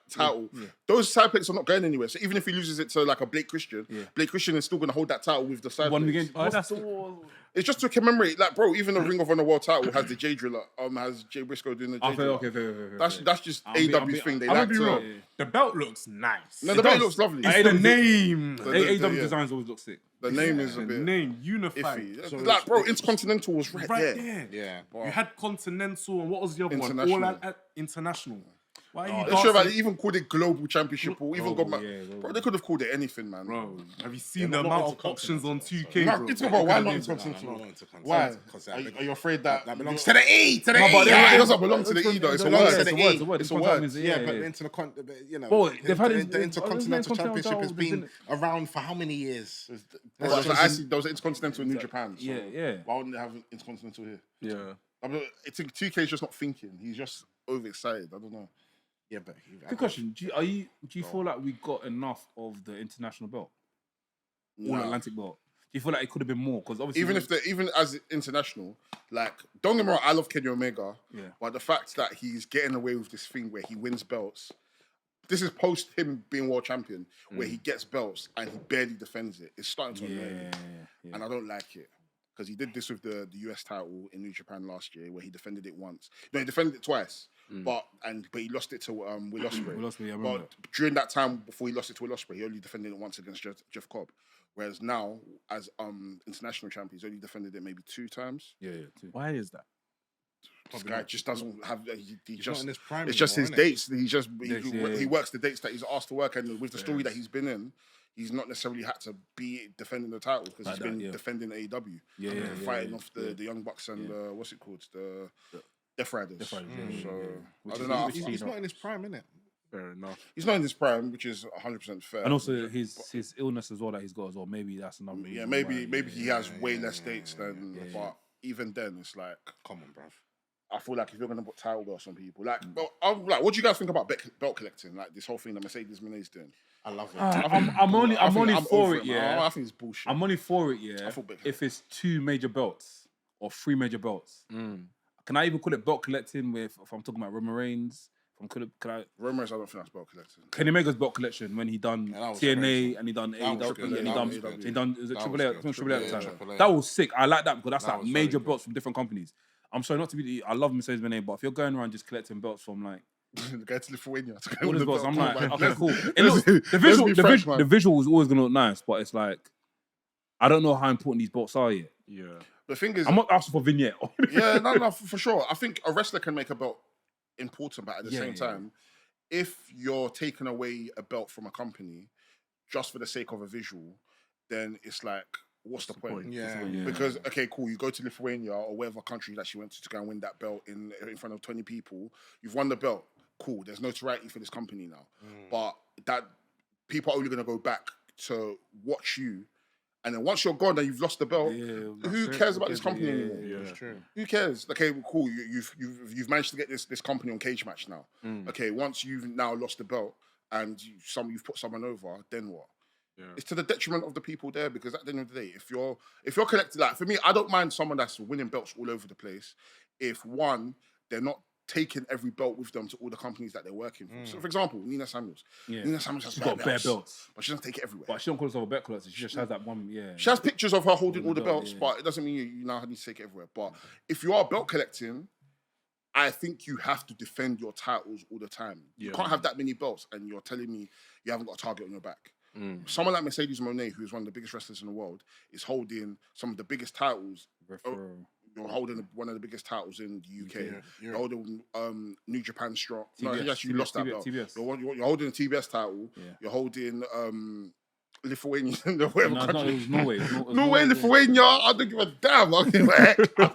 title. Yeah. Those side plates are not going anywhere. So even if he loses it to like a Blake Christian, Yeah. Blake Christian is still going to hold that title with the side One plates. weekend. It's just to commemorate, like, bro. Even the Ring of Honor World Title has the Jay Driller, has Jay Briscoe doing the Jay Driller. Fair. That's just AEW's thing. They I'm like gonna be to. real. The belt looks nice. No, the belt looks lovely. It's the name. AEW yeah. designs always look sick. The name is a The bit name unified. iffy. Like, bro, Intercontinental was right there. Yeah. You had continental and what was the other one? International. All at international. Why are you They should have dancing? even called it Global Championship or even got yeah, bro. They could have called it anything, man. Bro, have you seen Yeah, the not amount of intercontinental, options on sorry. 2K, No, bro? it's about why not No, Intercontinental? not Intercontinental. Why? Because Are you afraid that belongs to the E. To the No, E. but yeah. it doesn't belong to the E though. It's a belongs word. to the E. It's a word. Yeah, but you know, Bro, they've had the Intercontinental Championship has been been around for how many years? There was an Intercontinental in New Japan. So Yeah. why wouldn't they have an Intercontinental here? Yeah. I mean, 2K's just not thinking. He's just overexcited. I don't know. Yeah, but Good question. Do you feel like we got enough of the international belt, all Nah. Atlantic belt? Do you feel like it could have been more? Because obviously, Even as international, like, don't get me wrong, I love Kenny Omega, Yeah. but the fact that he's getting away with this thing where he wins belts, this is post him being world champion, where he gets belts and he barely defends it. It's starting to annoy me, and I don't like it. Because he did this with the US title in New Japan last year, where he defended it once. No, he defended it twice, but he lost it to Will Ospreay. Will Ospreay, I remember But during that time, before he lost it to Will Ospreay, he only defended it once against Jeff Cobb. Whereas now, as international champion, he's only defended it maybe 2 times. Yeah. Why is that? This guy just doesn't have. He he's just not in his prime. it's just his anymore, dates. He works the dates that he's asked to work, and with the story that he's been in, he's not necessarily had to be defending the title because Like he's that, been defending AEW. Fighting off the Young Bucks and what's it called, the Death Riders. Death Riders, So Which I is- don't know. innit? He's not in his prime, innit? Fair enough. He's not in his prime, which is 100% fair. And also his illness as well that he's got as well. Maybe that's another reason. yeah, why, maybe he has way less dates than. But even then, it's like, Come on, bruv. I feel like if you're gonna put title belts on people, like, I'm like, what do you guys think about belt collecting? Like this whole thing that Mercedes Moné's doing. I love it. I'm only for over it. man. Yeah, I think it's bullshit. I'm only for it. Yeah, I feel big. if it's 2 major belts or 3 major belts, can I even call it belt collecting? With if I'm talking about Roman Reigns, can I? Rumors, I don't think that's belt collecting. Kenny Omega's belt collection when he done that was TNA crazy. and he done That was AEW good. and That was good. he done is it That Triple was A? good. Triple A at the Yeah, time. Triple A. That was sick. I like that because that's That like was major very good. belts from different companies. I'm sorry not to be. I love Mercedes Moné, but if you're going around just collecting belts from like Go to Lithuania. To go all with these the belts, belt. I'm like, man. okay, cool. It let's looks, be- the let's visual, be the, French, visual, man. the visual is always gonna look nice, but it's like I don't know how important these belts are yet. Yeah. The thing is, I'm not asking for vignette. yeah, no, for sure. I think a wrestler can make a belt important, but at the Yeah, same yeah. time, if you're taking away a belt from a company just for the sake of a visual, then it's like, what's the point? Yeah. Because, okay, cool, you go to Lithuania or whatever country that she went to go and win that belt in front of 20 people. You've won the belt. Cool, there's notoriety for this company now. But that people are only going to go back to watch you. And then once you're gone and you've lost the belt, who cares about this company anymore? Yeah, that's true. Who cares? Okay, cool. You've managed to get this company on Cage Match now. Okay, once you've now lost the belt and you've put someone over, then what? Yeah. It's to the detriment of the people there, because at the end of the day, if you're collecting, like for me, I don't mind someone that's winning belts all over the place. If one, they're not taking every belt with them to all the companies that they're working for. So, for example, Nina Samuels. Yeah. Nina Samuels has got bare belts, but she doesn't take it everywhere. But she don't call herself a belt collector. She just has that one. Yeah. She has pictures of her holding all the belts, but it doesn't mean you now need to take it everywhere. But if you are belt collecting, I think you have to defend your titles all the time. You can't have that many belts and you're telling me you haven't got a target on your back. Someone like Mercedes Moné, who is one of the biggest wrestlers in the world, is holding some of the biggest titles. You're holding one of the biggest titles in the UK. You're holding New Japan Strong. No, you actually lost that belt. TBS. You're holding a TBS title. Yeah. You're holding Lithuania. Whatever country. It was Norway. Norway, Lithuania. I don't give a damn. I don't give a heck. I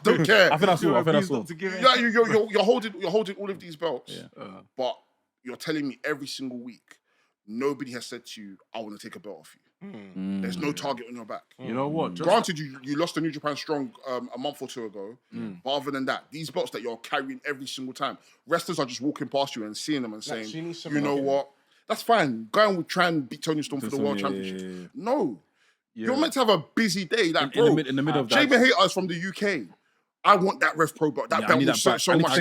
don't care. I think that's all. Yeah, you're holding all of these belts, but you're telling me every single week, nobody has said to you, I want to take a belt off you. There's no target on your back. You know what? Granted, you lost to New Japan Strong a month or two ago. But other than that, these belts that you're carrying every single time, wrestlers are just walking past you and seeing them and saying, you know what? That's fine. Go and try and beat Tony Storm for the World Championship. No. You're meant to have a busy day. Like, bro, in the middle of that. Jamie Hayter is from the UK. I want that Rev Pro belt. That belt will so much.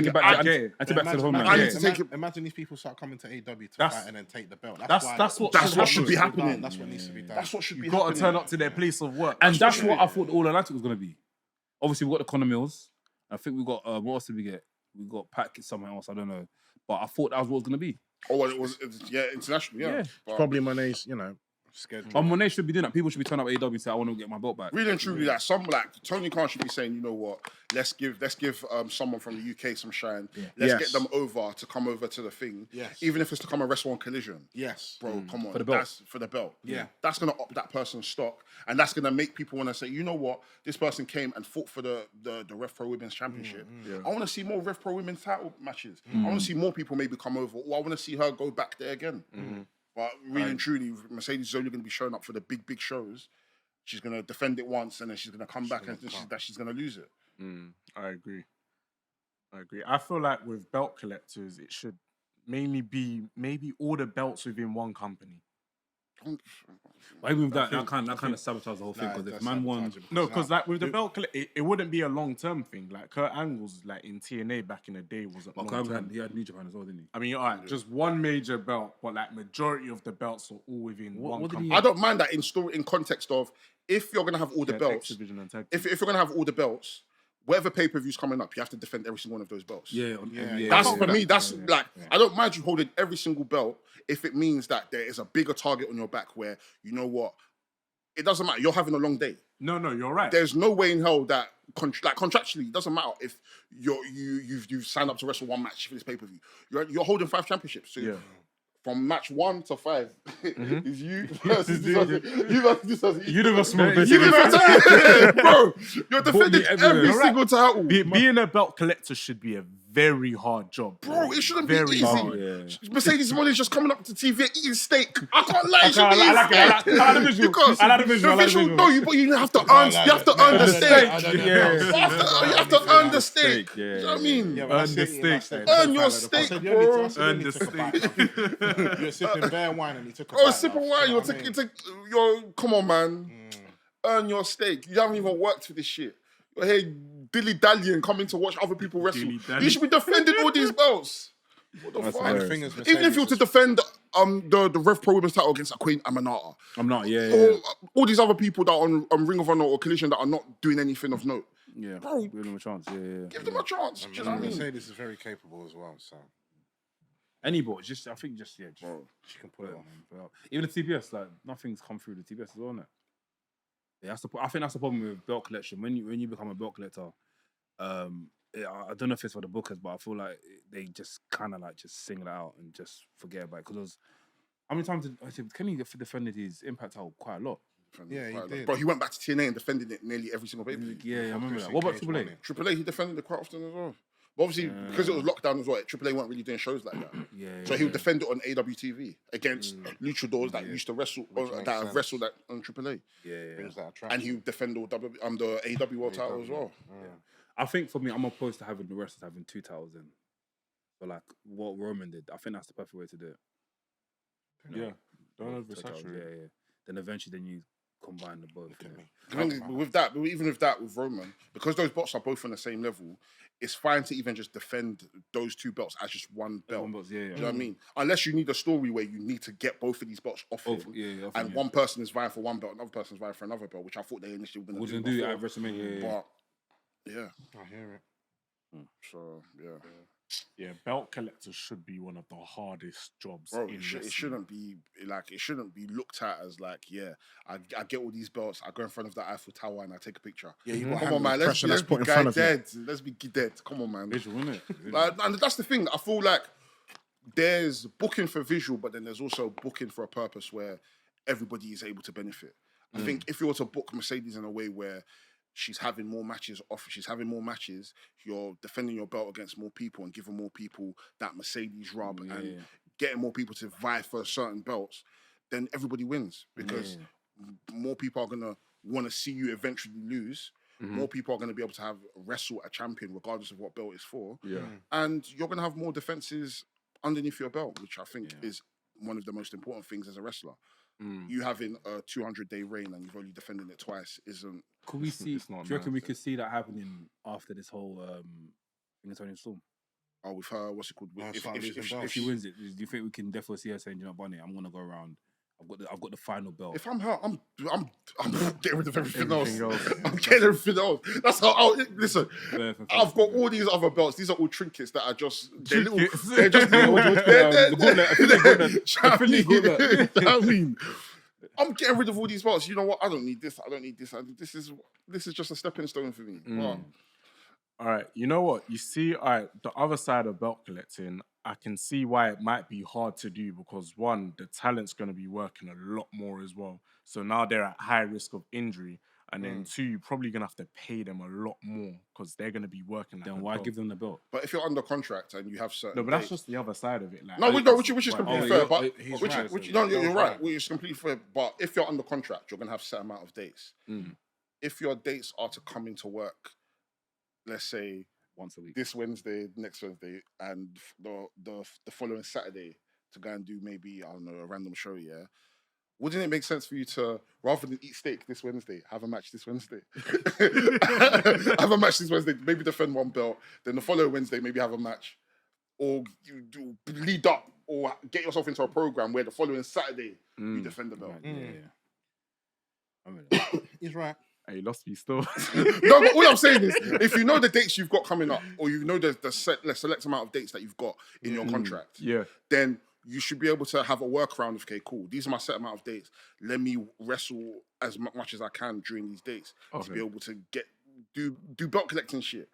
Imagine these people start coming to AEW to fight and then take the belt. That's what should be happening. That's what needs to be done. That's what should be happening. You've got to turn up to their place of work. And that's what I thought the All Atlantic was going to be. Obviously, we've got the Conor Mills. I think we got, what else did we get? We got Pac somewhere else, I don't know. But I thought that was what it was going to be. Oh, well, it was international, yeah. It's probably Monet's, schedule. Monet should be doing that. People should be turning up at AEW and say, I want to get my belt back. Really and truly, Tony Khan should be saying, you know what, let's give someone from the UK some shine. Let's get them over to come over to the thing. Yes. Even if it's to come and wrestle on Collision. Yes. Bro, come on. For the belt. That's for the belt. Yeah. That's going to up that person's stock. And that's going to make people want to say, you know what, this person came and fought for the Rev Pro Women's Championship. I want to see more Rev Pro Women's title matches. I want to see more people maybe come over. Or I want to see her go back there again. But really and truly, Mercedes is only going to be showing up for the big shows. She's going to defend it once and then she's going to come back and she's going to lose it. I agree. I feel like with belt collectors, it should mainly be maybe all the belts within one company. But even with that kind of sabotage the whole thing. Because if man won... No, because like with the belt collector, it wouldn't be a long-term thing. Like Kurt Angle's like in TNA back in the day wasn't long-term. He had New Japan as well, didn't he? I mean, all right, just one major belt, but like majority of the belts are all within one company. I don't mind that in context of if you're going to have all the belts, if you're going to have all the belts, whatever pay-per-view's coming up, you have to defend every single one of those belts. That's for me. That's like I don't mind you holding every single belt if it means that there is a bigger target on your back where you know what, it doesn't matter. You're having a long day. No, you're right. There's no way in hell that contractually it doesn't matter if you've signed up to wrestle one match for this pay-per-view. You're holding 5 championships. So from match 1 to 5 is you versus this person. Universe bro, you're defending every single title. Being a belt collector should be a very hard job. Bro, it shouldn't be easy. Mercedes Moné's just coming up to TV eating steak. I can't lie, it should be easy. I like the visual. I like the visual. No, but you have to earn the steak. You have to earn the steak. You know what I mean? Earn the steak. Earn your steak, bro. Earn the steak. You're sipping bare wine and he took a bite. Sip of wine. Come on, man. Earn your steak. You haven't even worked for this shit. You're here dilly-dallying, coming to watch other people wrestle. You should be defending all these belts. What the fuck? Even if you were to defend the Rev Pro Women's title against Queen Aminata. Or all these other people that are on Ring of Honor or Collision that are not doing anything of note. Yeah, bro, give them a chance. Give them a chance. Do you know what I mean? Mercedes is very capable as well, so... Anybody, I think she can put it on. Even the TBS, like nothing's come through the TBS as well, isn't it? Yeah, I think that's the problem with belt collection. When you become a belt collector, I don't know if it's for the bookers, but I feel like they just kind of like just single it out and just forget about it. Because how many times did Kenny defended his Impact title quite a lot? Yeah, he did. Bro, he went back to TNA and defended it nearly every single pay-per-view. Yeah, I remember Chris that. What about Cage Triple won H? it. Triple A, he defended it quite often as well. But obviously, because it was lockdown as well, Triple A weren't really doing shows like that. So he would defend it on AWTV against luchadors that used to wrestle, that have wrestled on Triple A. Brings that attraction. And he would defend all the AW World title as well. I think for me, I'm opposed to having the wrestlers having 2 titles in. But like what Roman did, I think that's the perfect way to do it. Yeah, don't Two titles, oversaturate. yeah. Then eventually, you combine the both. With that, with Roman, because those belts are both on the same level, it's fine to even just defend those 2 belts as just one belt. Yeah. Do you know what I mean? Unless you need a story where you need to get both of these belts off him, and one person is vying for one belt, another person is vying for another belt, which I thought they initially were going to do at WrestleMania. But yeah, I hear it. so yeah. Yeah, belt collectors should be one of the hardest jobs. Bro, in it wrestling. shouldn't be looked at as like, I get all these belts, I go in front of the Eiffel Tower and I take a picture. Yeah, you come on, man, let's be dead. Let's be dead. Come on, man. Visual, isn't it? And that's the thing. I feel like there's booking for visual, but then there's also booking for a purpose where everybody is able to benefit. I think if you were to book Mercedes in a way where she's having more matches, you're defending your belt against more people and giving more people that Mercedes rub and getting more people to vie for certain belts, then everybody wins because more people are going to want to see you eventually lose. More people are going to be able to wrestle a champion regardless of what belt it's for. And you're going to have more defenses underneath your belt, which I think is one of the most important things as a wrestler. You having a 200-day reign and you've only defended it twice isn't... Could we see? Do not you reckon nice. we could see that happening after this whole Tony Storm? Oh, with her, what's it called? If she wins it, do you think we can definitely see her saying, "You know, Bunny, I'm gonna go around. I've got the final belt." If I'm her, I'm getting rid of everything else. I'm getting everything else. That's how. Listen, I've got all these other belts. These are all trinkets that are just they're just I mean, I'm getting rid of all these belts. You know what? I don't need this. This is just a stepping stone for me. Wow. All right, you know what? You see, all right, the other side of belt collecting, I can see why it might be hard to do because one, the talent's going to be working a lot more as well. So now they're at high risk of injury. And then two, you're probably going to have to pay them a lot more because they're going to be working. Then why give them the belt? But if you're under contract and you have certain... No, but that's just the other side of it. Like, which is completely fair. But you're right. Which is completely fair. But if you're under contract, you're going to have a set amount of dates. If your dates are to come into work, let's say once a week, this Wednesday, next Wednesday, and the following Saturday to go and do maybe, I don't know, a random show, wouldn't it make sense for you to, rather than eat steak this Wednesday, have a match this Wednesday? Maybe defend one belt, then the following Wednesday, maybe have a match. Or you do lead up, or get yourself into a program where the following Saturday, you defend the belt. He's right. Hey, you lost me still. No, but all I'm saying is, if you know the dates you've got coming up, or you know the select amount of dates that you've got in your contract, then you should be able to have a workaround of, okay, cool, these are my set amount of dates. Let me wrestle as much as I can during these dates to be able to do belt collecting shit.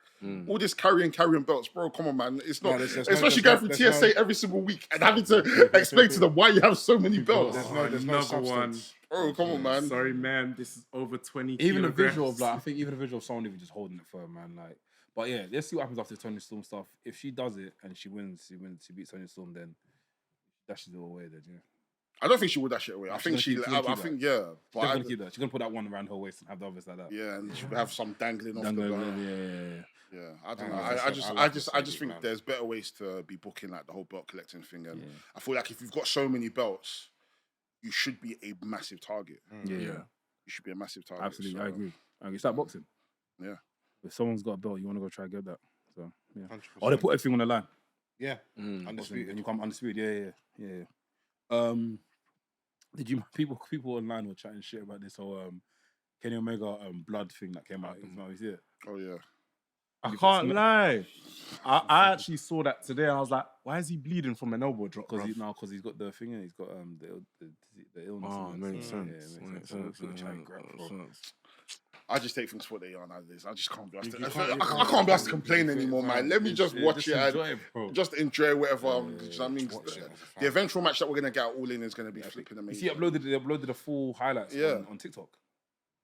All this carrying belts, bro, come on, man. It's not, especially going through TSA every single week and having to explain to them why you have so many belts. There's no substance. Bro, come on, man. Sorry, man. This is over 20 Even a kilograms. visual of I think even a visual of someone even just holding it for her, man. Like, but yeah, let's see what happens after the Tony Storm stuff. If she does it and she wins, she beats Tony Storm, then dashes it away. Then I don't think she would dash it away. I think she's gonna keep that. She's gonna put that one around her waist and have the others like that. Yeah, and she would have some dangling off the belt. Yeah, I don't know. I just think there's better ways to be booking like the whole belt collecting thing, and I feel like if you've got so many belts, you should be a massive target. You should be a massive target. Absolutely, I agree. Start boxing. Yeah. If someone's got a belt, you want to go try and get that. So yeah. 100%. Oh, they put everything on the line. Yeah. Undisputed. And you come undisputed. Yeah. Did you people online were chatting shit about this whole Kenny Omega blood thing that came out? You see it? Oh yeah. I can't lie. I actually saw that today and I was like, why is he bleeding from an elbow drop? Because he's got the thing and he's got the illness. Oh, makes sense. Makes sense. I just take things for what they are nowadays. I just can't be asked. You I can't- can't be asked to complain anymore, man. Let me just watch it and enjoy it, bro. just enjoy whatever. I mean, Watch it as a fan. the eventual match that we're gonna get All In is gonna be flipping You amazing. see, they uploaded the full highlights Yeah. on TikTok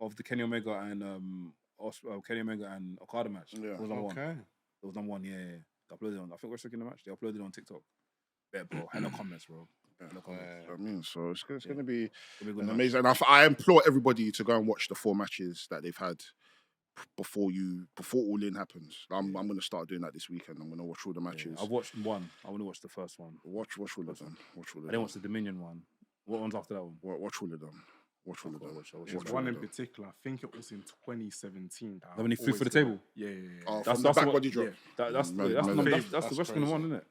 of the Kenny Omega and Kenny Omega and Okada match. Yeah. It was number one. Okay. It was number one. Yeah. They uploaded it on. I think we're second the match. They uploaded it on TikTok. Bet, bro. Hella comments, bro. Hella comments. I mean, so it's gonna be It'll be a good an match. amazing. And I implore everybody to go and watch the 4 matches that they've had before All In happens. I'm gonna start doing that this weekend. I'm gonna watch all the matches. I've watched one. I want to watch the first one. Watch all of them. Watch all of I them. didn't watch the Dominion one. What one's after that one? Watch all of them. Watch all of them. Watch There's Watch all one of in them. particular. I think it was in 2017. That when he flew for the table. Yeah. Oh, That's from the the back one- body drop. That's Man, the that's wrestling crazy. one, isn't it?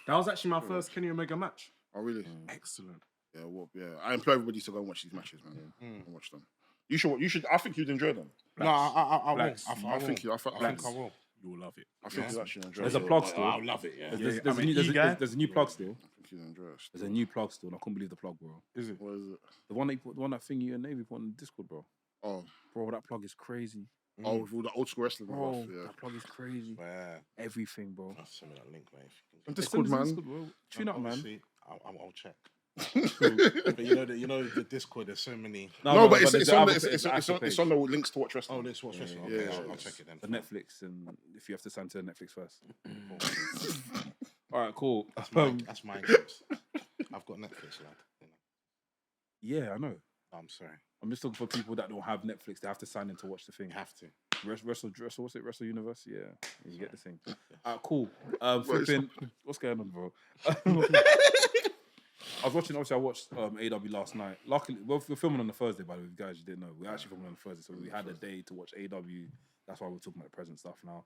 That was actually my first Kenny Omega match. Oh, really? Excellent. Yeah, well, yeah. I implore everybody to go and watch these matches, man. And watch them. You should. I think you'd enjoy them. No, I will. Blacks. I I will. think I think I will. You'll love it. I think you actually enjoy. There's a it. plug still. I'll love it. Yeah. There's I'm a an new- there's a- e-guy. there's a new plug still. I think you enjoy it. There's a new plug still, and I couldn't believe the plug, bro. Is it? What is it? The one that thing you and Navy put on Discord, bro. Oh, Bro, that plug is crazy. with all the old school wrestling Bro, stuff. Yeah. that plug is crazy. Yeah. Everything, bro. I'll send me that link, mate. And Discord, man. Discord, bro. Tune up, man. Obviously, I'll check. But you know the Discord. There's so many. No, but there's it's the on other the page, it's the on actual it's page. on the links to watch wrestling. Oh, this was wrestling. Yeah, Okay, yeah, I'll yeah. check it then. The Netflix, and if you have to sign to Netflix first. All right, cool. That's my games. I've got Netflix, lad. You know. Yeah, I know. I'm sorry. I'm just looking for people that don't have Netflix. They have to sign in to watch the thing. You have to. Wrestle, what's it? Wrestle Universe? Yeah, you get the thing. Cool. it's- Flipping. What's going on, bro? I was watching. Obviously, I watched AW last night. Luckily, we're filming on the Thursday. By the way, guys, you didn't know. We're actually filming on the Thursday, so we had a day to watch AW. That's why we're talking about the present stuff now.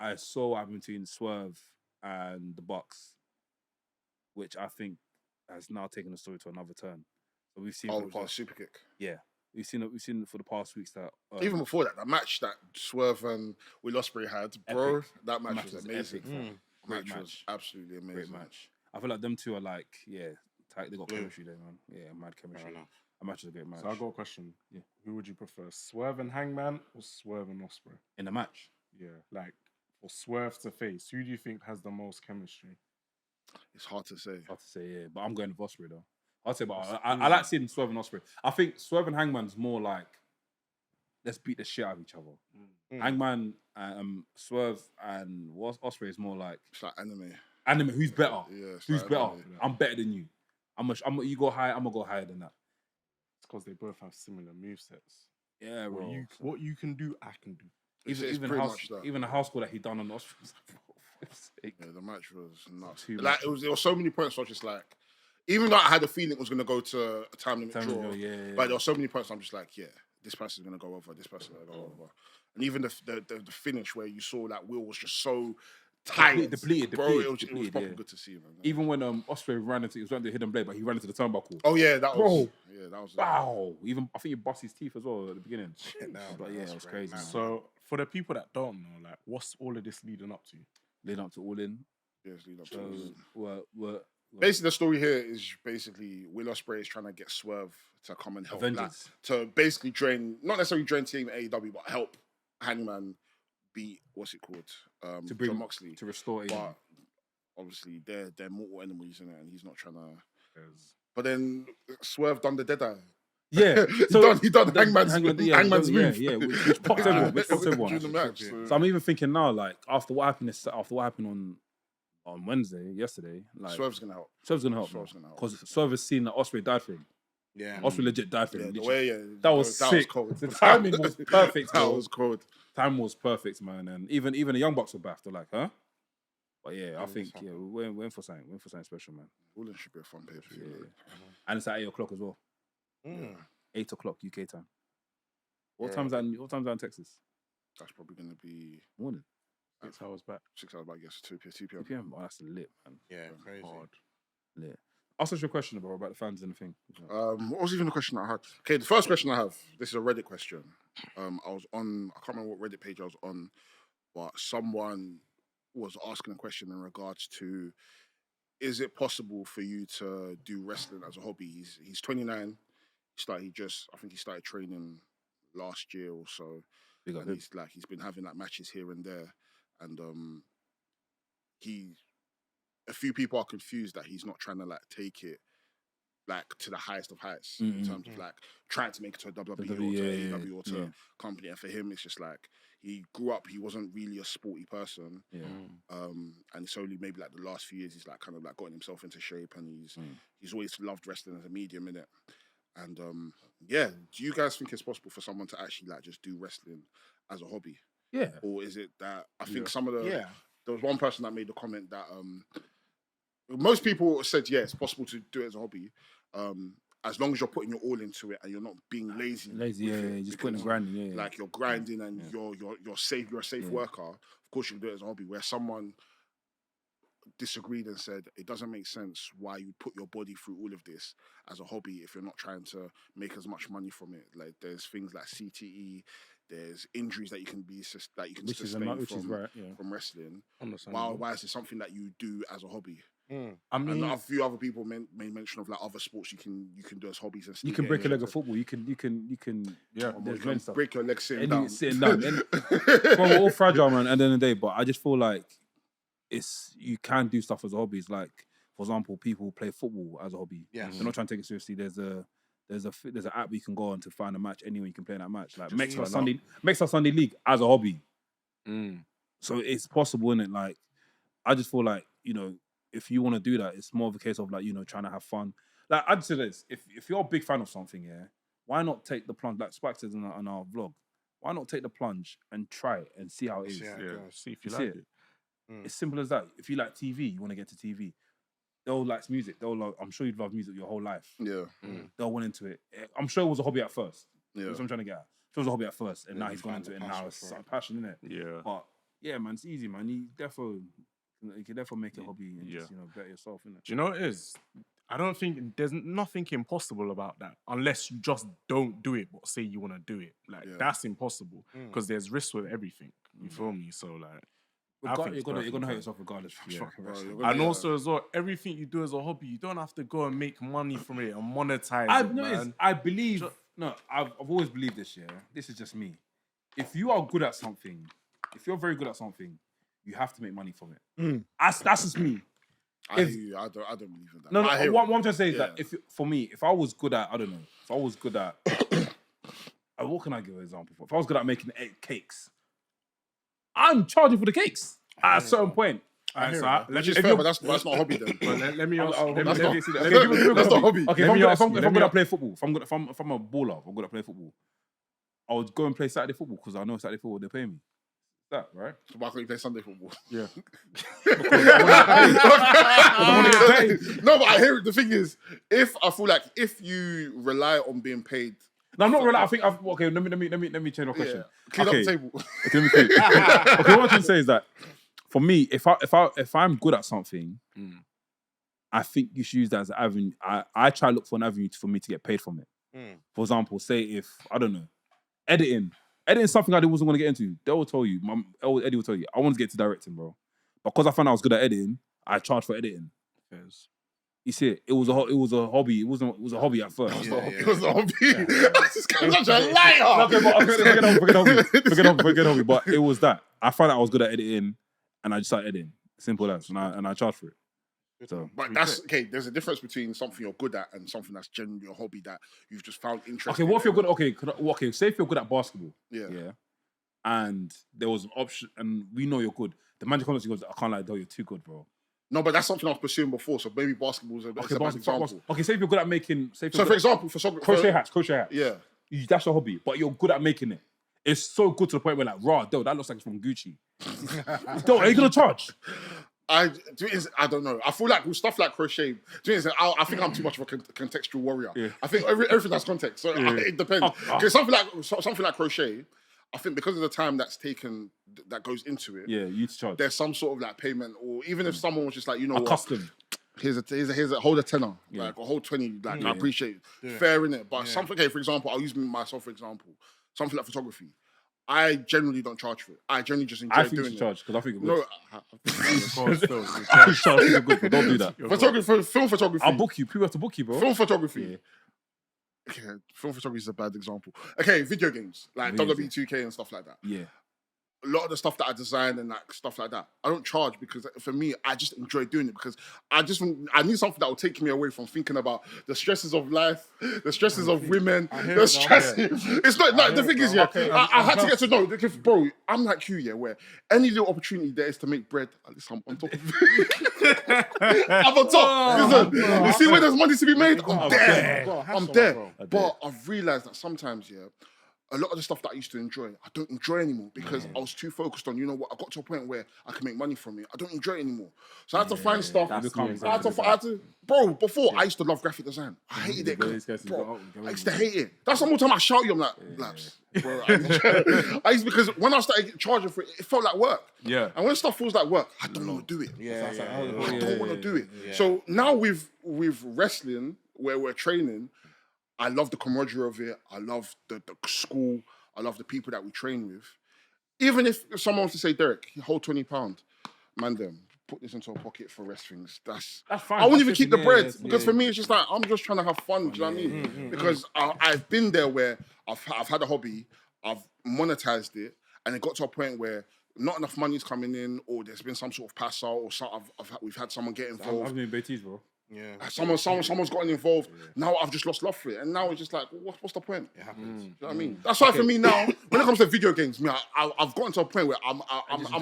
I saw what happened between Swerve and the Bucks, which I think has now taken the story to another turn. So we've seen Oh, for the it was a past, super kick. yeah, we've seen for the past weeks that Even before that match that Swerve and Will Ospreay had, bro, Epic. that match match was was amazing. epic, fam. Great Match was match. absolutely amazing. Great match. I feel like them two are like, yeah, tight. They got Blue. chemistry there, man. Yeah, mad chemistry. Fair enough. A match is a great match. So I got a question. Yeah. Who would you prefer, Swerve and Hangman or Swerve and Ospreay? In the match, Yeah, like for Swerve to face, who do you think has the most chemistry? It's hard to say. hard to say, yeah, but I'm going with Ospreay though. I'd say, but I like seeing Swerve and Ospreay. I think Swerve and Hangman's more like, let's beat the shit out of each other. Hangman, Swerve and Ospreay is more like It's like anime. anime. Who's better? Yeah, it's Who's like better? anime. I'm better than you. You go high. I'm gonna go higher than that. It's because they both have similar movesets. Yeah, bro. What you can do, I can do. It's Even pretty house, much that. even the house call that he done on Ospreay. was like, bro, for fuck's sake. Yeah, the match was nuts. Too Like much. there was so many points. I was just like, even though I had a feeling it was gonna go to a time limit Time draw, ago, yeah. but there were so many points. I'm just like, yeah, this person's gonna go over. This person's gonna go over. And even the finish where you saw that Will was just so tired, Depleted, bro. It was depleted, fucking yeah. good to see, man. Even when Ospreay ran into, he was running to the hidden blade, but he ran into the turnbuckle. Oh yeah, that was. Bro. Yeah, that was. Wow! Even I think he bust his teeth as well at the beginning. No, But yeah, that's it was great, crazy. man. So for the people that don't know, like, what's all of this leading up to? Leading up to All In. Yeah, it's leading up to So it. we're Basically, the story here is basically Will Ospreay is trying to get Swerve to come and help, like, Avengers. to basically not necessarily drain Team AEW, but help Hangman beat what's it called, To bring- John Moxley. to restore AEW. But obviously, they're mortal enemies, in it, and he's not trying to. But then Swerve done the dead eye. Yeah, he done Hangman's move. Yeah, which pops everyone. Which pops everyone. During the match. So I'm even thinking now, like after what happened on yesterday, like Swerve's gonna help. Swerve's gonna help Swerve's gonna help. because Swerve has seen that Ospreay died for him. Yeah. Ospreay legit died for Yeah, him. the literally. way, That was sick. cold. The timing was perfect, That bro. was cold. Time was perfect, man, and even the Young Bucks were back. They're like, huh? But yeah, I Yeah, think that's we're in for something. We're in for something special, man. All in should be a fun pay per Yeah, view. and it's at 8:00 as well. Mm. 8:00 UK time. What Yeah. time's that? What time's that in Texas? That's probably gonna be Morning. 6 hours back. 6 hours back. I guess 2 2 p.m. p.m. Oh, that's lit, man. Yeah, crazy. Hard. Lit. Ask us your question, bro, about the fans and the thing. What was even the question I had? Okay, the first question I have. This is a Reddit question. I was on. I can't remember what Reddit page I was on, but someone was asking a question in regards to: is it possible for you to do wrestling as a hobby? He's 29. I think he started training last year or so. Big up And him. he's been having like matches here and there, and a few people are confused that he's not trying to like take it like to the highest of heights in terms of like trying to make it to a WWE or to AEW or to a company. And for him, it's just like he grew up, he wasn't really a sporty person. And it's only maybe like the last few years he's like kind of like gotten himself into shape, and he's always loved wrestling as a medium, innit? And do you guys think it's possible for someone to actually like just do wrestling as a hobby? Yeah. Or is it that I think some of the there was one person that made the comment that most people said it's possible to do it as a hobby, as long as you're putting your all into it and you're not being lazy. Just putting the grinding, like you're grinding and you're safe. You're a safe worker. Of course, you can do it as a hobby. Where someone disagreed and said it doesn't make sense why you put your body through all of this as a hobby if you're not trying to make as much money from it. Like there's things like CTE, there's injuries that you can sustain from wrestling. Why is it something that you do as a hobby? I mean, and a few other people made mention of like other sports you can do as hobbies. And you can break a leg of football. You can break your leg sitting down. Well, we're all fragile, man. At the end of the day, but I just feel like you can do stuff as a hobby. It's like, for example, people who play football as a hobby. They're not trying to take it seriously. There's an app you can go on to find a match anywhere you can play in that match. Like makes our Sunday League as a hobby. So it's possible, isn't it? Like, I just feel like, if you want to do that, it's more of a case of like, trying to have fun. Like I'd say this, if you're a big fan of something, why not take the plunge? Like Spike says on our vlog, why not take the plunge and try it and see how it is? See if you like it. It's simple as that. If you like TV, you want to get to TV. They'll like music. I'm sure you'd love music your whole life. They'll went into it. I'm sure it was a hobby at first. That's what I'm trying to get at. It was a hobby at first, and now he's gone into it, and now it's a passion, isn't it? Yeah. But yeah, man, it's easy, man. You can therefore make it a hobby and just better yourself, innit? Do you know what it is? I don't think there's nothing impossible about that unless you just don't do it, but say you want to do it. Like that's impossible because there's risks with everything. You feel me? So like. You're gonna hurt yourself regardless. And also as well, everything you do as a hobby, you don't have to go and make money from it and monetize I've always believed this. This is just me. If you are good at something, if you're very good at something, you have to make money from it. That's just me. I hear you. I don't believe in that. No. What I'm trying to say is that if I was good at, what can I give an example for? If I was good at making cakes, I'm charging for the cakes at a certain point. But that's not a hobby then. Let me ask. That's not a hobby. Okay, if I'm good at playing football, if I'm a baller, if I'm good at playing football, I would go and play Saturday football because I know Saturday football they pay me. That right? So why can't you play Sunday football? Yeah. Because I want to get paid. No, but I hear it. The thing is, I ffeel like if you rely on being paid. No, I'm not relying. I think okay. Let me change my question. Clean up the table. Okay, what I'm trying to say is that for me, if I'm good at something, I think you should use that as an avenue. I try to look for an avenue for me to get paid from it. For example, say if I don't know, editing is something I wasn't going to get into. Eddie will tell you, I want to get to directing, bro. Because I found I was good at editing, I charged for editing. Yes. You see it? It was a hobby. It was a hobby at first. It was a hobby. This guy's such a liar. Forget hobby. But it was that. I found out I was good at editing, and I just started editing. Simple as, and I charged for it. So, but that's okay. There's a difference between something you're good at and something that's genuinely a hobby that you've just found interesting. Okay, what if you're good? Okay. Say if you're good at basketball. Yeah. And there was an option, and we know you're good. The magic comments goes, I can't lie, though, you're too good, bro. No, but that's something I was pursuing before. So maybe basketball's a best example. Okay, say if you're good at making. For example, crochet hats. Yeah. That's your hobby, but you're good at making it. It's so good to the point where like, that looks like it's from Gucci. Are you gonna charge? I don't know. I feel like with stuff like crochet, I think I'm too much of a contextual warrior. Yeah. I think everything has context, so it depends. Because something like crochet, I think because of the time that's taken, that goes into it. Yeah, you charge. There's some sort of like payment, or even if someone was just like, you know, custom. Here's a hold a tenner, like a hold 20. Like I appreciate it. Fair in it, but something. Okay, for example, I'll use myself for example. Something like photography. I generally don't charge for it. I generally just enjoy doing it. I think you charge because I think you're good. No, I charge you're good, but don't do that. Film photography. I'll book you. People have to book you, bro. Film photography. okay, film photography is a bad example. Okay, video games like Video WWE games. 2K and stuff like that. Yeah. A lot of the stuff that I design and like stuff like that, I don't charge because for me, I just enjoy doing it because I need something that will take me away from thinking about the stresses of life, the stresses of women, the stress. It's not like the thing is, yeah, I had to get to know, bro. I'm like you, yeah, where any little opportunity there is to make bread, at least I'm on top of it. I'm on top. Listen, you see where there's money to be made? I'm there. I'm there. But I've realized that sometimes, yeah, a lot of the stuff that I used to enjoy, I don't enjoy anymore because I was too focused on, you know what, I got to a point where I can make money from it. I don't enjoy it anymore. So I had to find stuff. Bro, before I used to love graphic design. I hated it. Bro, I used to hate it. That's the more time I shout you, I'm like, laps. Bro, I used because when I started charging for it, it felt like work. Yeah. And when stuff feels like work, I don't want to do it. I don't want to do it. So now with wrestling, where we're training, I love the camaraderie of it. I love the school. I love the people that we train with. Even if someone wants to say, Derek, hold £20, Mandem, put this into a pocket for WRESTHINGS. That's fine. I wouldn't even keep the bread because for me, it's just like, I'm just trying to have fun. Do you know what I mean? Because I've been there where I've had a hobby, I've monetized it, and it got to a point where not enough money's coming in, or there's been some sort of pass out, or we've had someone get involved. I've been BTs, bro. Yeah, someone's gotten involved. Now I've just lost love for it, and now it's just like, what's the point? It happens. You know what I mean? That's why for me now, when it comes to video games, me, I've gotten to a point where I'm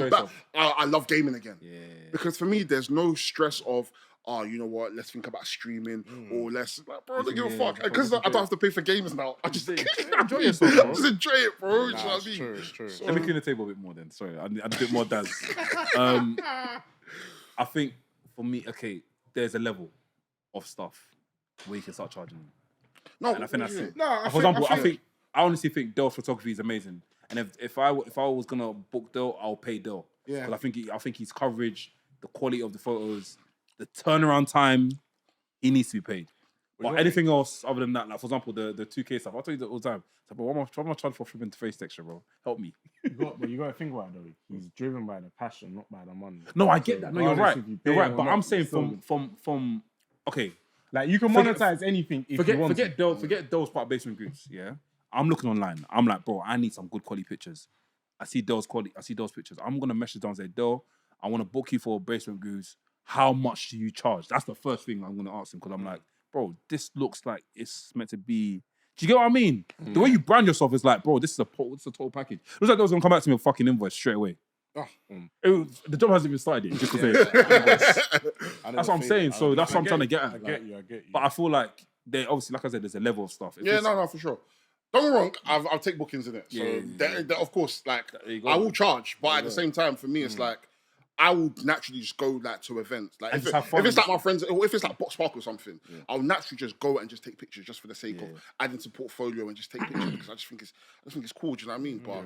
back. I love gaming again. Yeah. Because for me, there's no stress of, you know what? Let's think about streaming, or let's like, bro, don't give a fuck. Because I don't have to pay for games now. I just enjoy yourself, bro. Just enjoy it, bro. You know what I mean? It's true. So, Let me clean the table a bit more then. Sorry, I need a bit more daz. I think for me, okay, there's a level of stuff where you can start charging. No, and I think that's it. For example, I honestly think Dell photography is amazing. And if I was gonna book Dell, I'll pay Dell. Yeah. Because I think his coverage, the quality of the photos, the turnaround time, he needs to be paid. But anything else other than that, like for example, the 2K stuff, I'll tell you that all the time. So, but what am I charging for flipping to face texture, bro? Help me. You got to think about it though. He's driven by the passion, not by the money. No, I get that. No, you're right. You're right. But I'm saying from okay. Like you can monetize anything if you want. Forget Dell's part of basement groups. Yeah. I'm looking online. I'm like, bro, I need some good quality pictures. I see Dell's pictures. I'm gonna message down and say, Dell, I want to book you for basement grooves. How much do you charge? That's the first thing I'm gonna ask him because I'm like, bro, this looks like it's meant to be. Do you get what I mean? The way you brand yourself is like, bro, this is a total package. Looks like they was gonna come back to me with a fucking invoice straight away. The job hasn't even started yet. Just that's what I'm saying. So that's what I'm trying to get at. I get you. But I feel like they obviously, like I said, there's a level of stuff. No, for sure. Don't get me wrong, I'll take bookings in it. So of course, like I will charge, but at the same time, for me, it's like I would naturally just go like to events. Like if it's like my friends, or if it's like Box Park or something, I'll naturally just go and just take pictures just for the sake of adding to portfolio and just take pictures because I just think it's cool. Do you know what I mean? But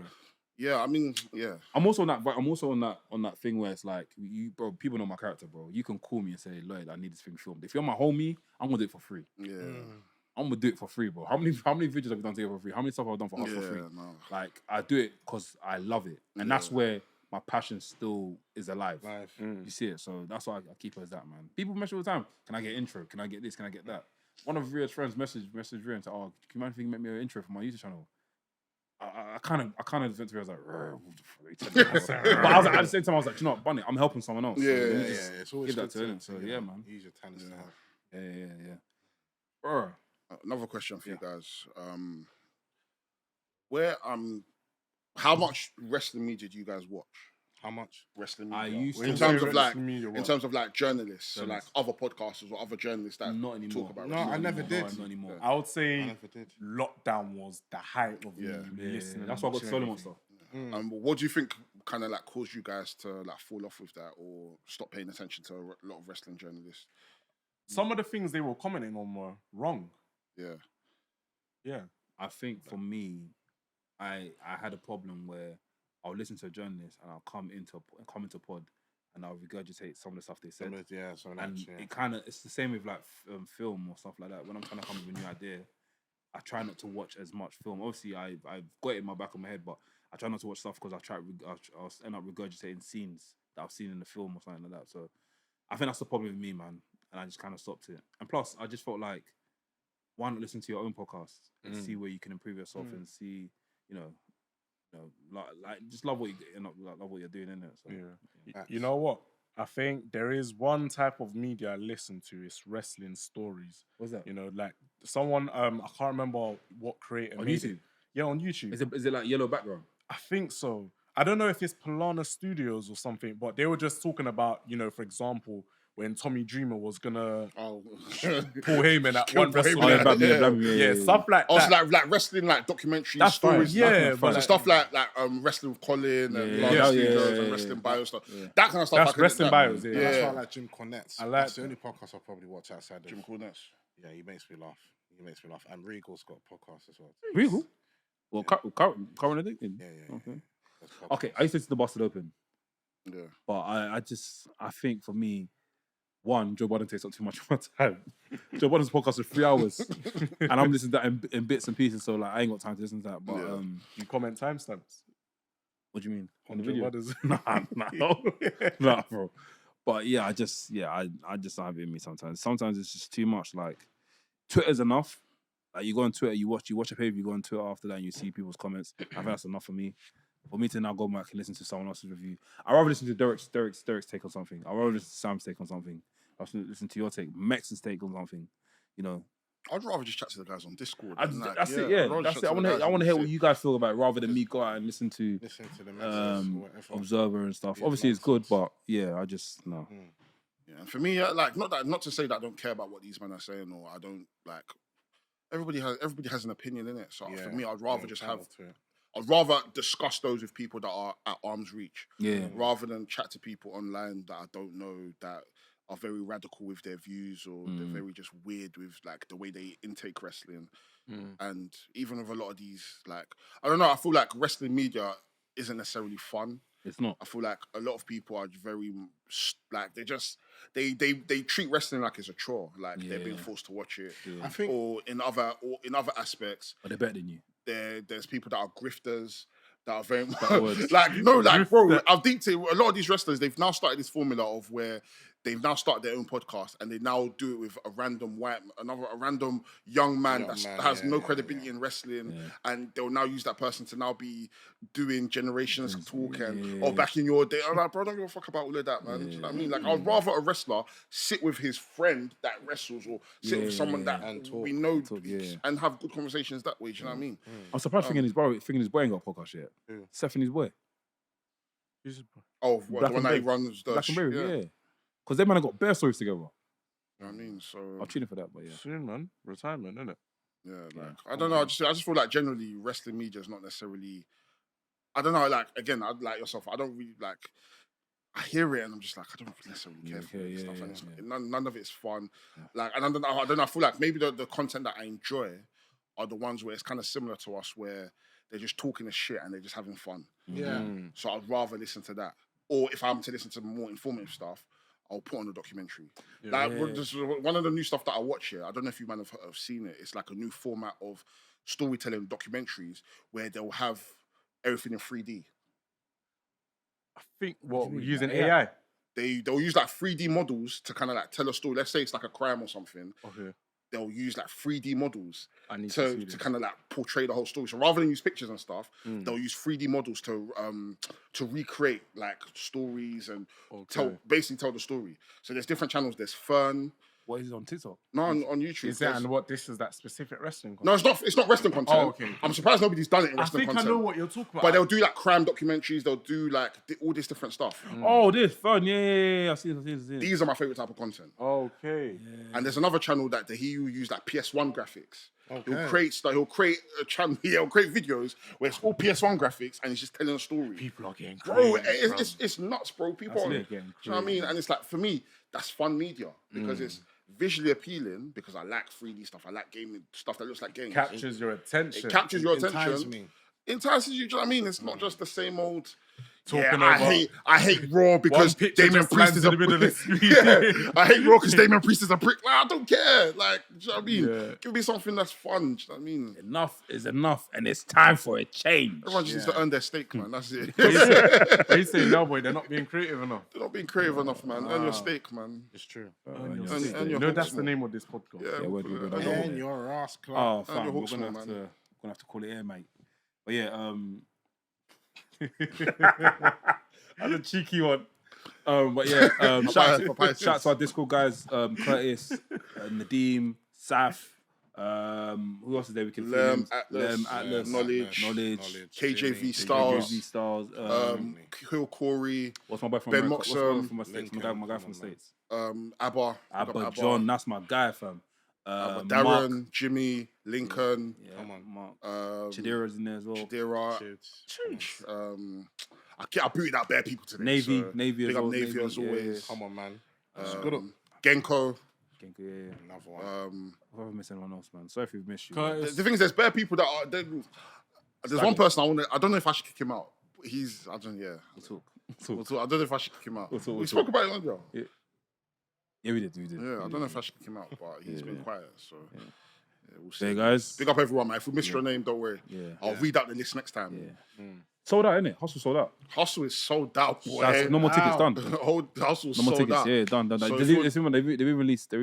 yeah, I mean, yeah. I'm also on that thing where it's like, bro, people know my character, bro. You can call me and say, Lloyd, I need this thing filmed. If you're my homie, I'm gonna do it for free. Yeah. I'm gonna do it for free, bro. How many videos have you done together for free? How many stuff have I done for us for free? No. Like, I do it because I love it. And that's where my passion still is alive. You see it? So that's why I keep it as that, man. People message all the time. Can I get intro? Can I get this? Can I get that? One of Rhea's friends messaged Rhea and said, "Oh, can you mind if you can make me an intro for my YouTube channel?" I kind of went to her, I was like, but I was like, at the same time, I was like, you know what, Bunny, I'm helping someone else. It's always give that to him. So yeah, man. Use your talents to help. Yeah. Bro. Another question for you guys. How much wrestling media do you guys watch? How much wrestling media? I used in terms of like journalists, so like other podcasters or other journalists that not anymore. Talk about no, wrestling. I never did. Not anymore. I would say lockdown was the height of me listening. That's why I got Solomon stuff. What do you think kind of like caused you guys to like fall off with that or stop paying attention to a lot of wrestling journalists? Some of the things they were commenting on were wrong. Yeah. I think for me, I had a problem where I'll listen to a journalist and I'll come into pod and I'll regurgitate some of the stuff they said. It's the same with like film or stuff like that. When I'm trying to come up with a new idea, I try not to watch as much film. Obviously, I've got it in my back of my head, but I try not to watch stuff because I'll end up regurgitating scenes that I've seen in the film or something like that. So I think that's the problem with me, man. And I just kind of stopped it. And plus, I just felt like why not listen to your own podcast and see where you can improve yourself and see, like just love what love what you're doing in it. So, You know what? I think there is one type of media I listen to. It's wrestling stories. What's that? You know, like someone I can't remember what creator On made YouTube? it. Yeah, on YouTube. Is it like yellow background? I think so. I don't know if it's Polana Studios or something, but they were just talking about, for example, when Tommy Dreamer was gonna Oh, Paul Heyman at Kill one Paul wrestling. Heyman, Yeah, stuff like also that. like wrestling, like documentary That's stories. fine. Yeah, but so like, stuff like wrestling with Colin and Lance Studios and wrestling bio stuff. That kind of stuff. That's I can wrestling bios. Yeah. That's why I like Jim Cornette's. I like That's the only podcast I'll probably watch outside of Jim Cornette's. Yeah, he makes me laugh. And Regal's got a podcast as well. Regal? Well, current addicted. Yeah. Okay, I used to listen to Busted Open, Yeah. but I think for me, one, Joe Budden takes up too much of my time. Joe Budden's podcast is 3 hours, and I'm listening to that in bits and pieces. So like, I ain't got time to listen to that. But you comment timestamps what do you mean on the Joe video? Budden's. Nah, bro. But yeah, I just don't have it in me sometimes. Sometimes it's just too much. Like Twitter's enough. Like you go on Twitter, you watch a page, you go on Twitter after that, and you see people's comments. I think that's enough for me. For me to now go back and listen to someone else's review, I'd rather listen to Derek's take on something. I'd rather listen to Sam's take on something. I'd listen to your take, Mex's take on something. I'd rather just chat to the guys on Discord. That's I'd it. rather That's chat it. I to the guys want on to hear what Discord. you guys feel about it, rather than me go out and listen to the messages or whatever. Observer and stuff. Yeah, Obviously, it's good, nonsense. but yeah, I just no. Yeah, and for me, like not to say that I don't care about what these men are saying or I don't like. Everybody has an opinion in it. So for me, I'd rather just have. I'd rather discuss those with people that are at arm's reach, rather than chat to people online that I don't know that are very radical with their views or they're very just weird with like the way they intake wrestling. And even with a lot of these, like I don't know, I feel like wrestling media isn't necessarily fun. It's not. I feel like a lot of people are very like they treat wrestling like it's a chore, like they're being forced to watch it. Yeah. I think, or in other aspects, But they're better than you. there's people that are grifters that are very bro. I've deeped it. A lot of these wrestlers, they've now started this formula of where they've now started their own podcast and they now do it with a random young man that has no credibility in wrestling, and they'll now use that person to now be doing generations talk or back in your day. I'm like, bro, I don't give a fuck about all of that, man. Do you know what I mean? Like, I'd rather a wrestler sit with his friend that wrestles or sit with someone that we know and have good conversations that way. Do you know what I mean? I'm surprised thinking his boy ain't got a podcast yet. Seth and his boy. Oh, the one that he runs the Black and Berry, yeah. Because them man have got bare stories together. You know what I mean? So I'm tuning for that, but yeah. Soon, man. Retirement, innit? Yeah, like I don't know. I just feel like generally wrestling media is not necessarily. I don't know. Like again, I like yourself. I don't really like. I hear it and I'm just like I don't necessarily care for this stuff. And it's, none of it's fun. Like and I don't know. I feel like maybe the content that I enjoy are the ones where it's kind of similar to us, where they're just talking a shit and they're just having fun. Yeah. So I'd rather listen to that. Or if I'm to listen to more informative stuff, I'll put on a documentary. Just one of the new stuff that I watch here, I don't know if you might have seen it, it's like a new format of storytelling documentaries where they'll have everything in 3D. I think using AI? They'll use like 3D models to kind of like tell a story. Let's say it's like a crime or something. Okay. They'll use like 3D models to kind of like portray the whole story. So rather than use pictures and stuff, they'll use 3D models to recreate like stories and basically tell the story. So there's different channels. There's Fern. What is it on TikTok? No, on YouTube. Is that and what this is that specific wrestling content? No, it's not wrestling content. Oh, okay. I'm surprised nobody's done it in wrestling content. I think I know what you're talking about. But they'll do like crime documentaries. They'll do like all this different stuff. Oh, this fun. Yeah. I see it. These are my favorite type of content. Okay. And there's another channel that he will use like PS1 graphics. Okay. He'll create a channel. He'll create videos where it's all PS1 graphics and he's just telling a story. People are getting bro. crazy, It's nuts, bro. People are. Do you know what I mean? And it's like for me, that's fun media because it's visually appealing because I like 3D stuff. I like gaming stuff that looks like games. Captures your attention. It captures your attention. Entices me. Entices you. Do you know what I mean? It's not just the same old talking I hate Raw because picture Damian just Priest lands is in a the middle of the prick. screen. Yeah, I hate Raw because Damian Priest is a prick. Like, I don't care. Like, do you know what I mean? Yeah. Give me something that's fun. Do you know what I mean? Enough is enough, and it's time for a change. Everyone just needs to earn their steak, man. That's it. They say no, boy. They're not being creative enough. They're not being creative enough, man. Earn your steak, man. It's true. Earn You your know, that's hopes, the man. name of this podcast. Yeah, word, earn word. your And hopes. your ass club. Oh, Earn fam, your we're hopes, gonna man. have to call it here, mate. But yeah, that's a cheeky one. But yeah, shout out to our Discord guys, Curtis, Nadeem, Saf. Who else is there? We can Lem, Atlas, Knowledge, KJV Styles, Hill Corey, What's my boy from Ben America? What's my Moxham, boy from the States? My guy from the States. Abba, Abba John, that's my guy, fam. Darren, Mark, Jimmy, Lincoln, Come on. Mark. Chidera's in there as well. Chidera. I booted out bare people today. Navy, so Navy big as up well. Navy as yeah, always. Come on, man. Genko. Yeah. Another one. If I've missed anyone else, man. Sorry if we've missed you. Curtis. The thing is, there's bare people that are. There's one person I don't know if I should kick him out. I don't. Yeah. We'll We'll talk. talk. I don't know if I should kick him out. We'll We talk. spoke about it earlier. Yeah, we did. Yeah, I don't know if I should kick him out, but he's been quiet. So we'll see. Hey guys. Big up everyone, man. If we missed your name, don't worry. Yeah. I'll read out the list next time. Yeah. Sold out, innit? Hustle sold out. Hustle is sold out, boy. No more tickets done. Hustle's No more sold tickets. out. Yeah, done. So They've even released a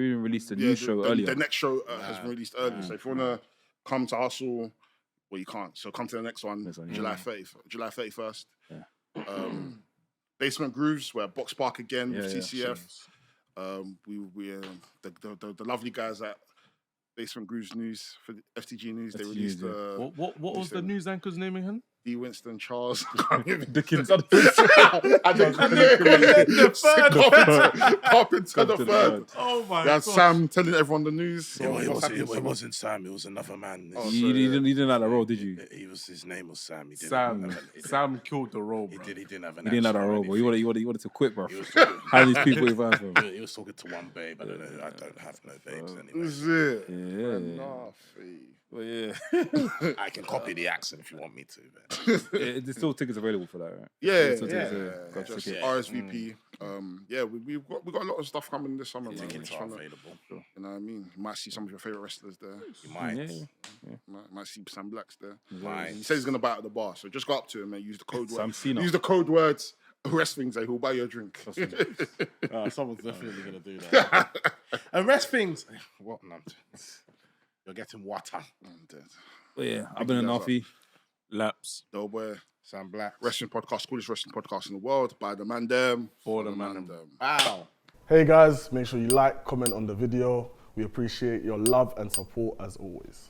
new show earlier. The next show has been released earlier. So if you want to come to Hustle, well, you can't. So come to the next one, July 31st. Yeah. Basement Grooves, we're at Box Park again with Yeah. TCF. The lovely guys at Basement Grooves News for the FTG News. They FTG released News, What was the news anchor's name again? D. Winston Charles. Dickens. And Carpenter the third. Oh my That's Sam telling everyone the news. It wasn't Sam. It was another man. You didn't like that role, did you? His name was Sam. He didn't Sam killed the role, bro. He didn't have an. You didn't like that role, bro. You wanted to quit, bro. He was talking- How these people you fans from? He was talking to one babe. I don't have no babes anyway. Is it? Yeah. Well, yeah. I can copy the accent if you want me to. But There's still tickets available for that, right? Yeah, Still tickets available. just Okay. RSVP. We've got a lot of stuff coming this summer, man. tickets are available. You know what I mean? You might see some of your favorite wrestlers there. You might. Yeah. Might see Sam Blacks there. Might. He says he's gonna buy it at the bar, so just go up to him and use the code word. Sam Cena. Use the code words. WRESTHINGS, he'll buy you a drink. Someone's definitely gonna do that. And WRESTHINGS. What? No, you're getting water. I'm dead. But yeah, I've been an Alfie. Laps. Doughboy. Sam Black. Wrestling podcast, coolest wrestling podcast in the world by the Mandem. For the Mandem. Wow. Hey guys, make sure you like, comment on the video. We appreciate your love and support as always.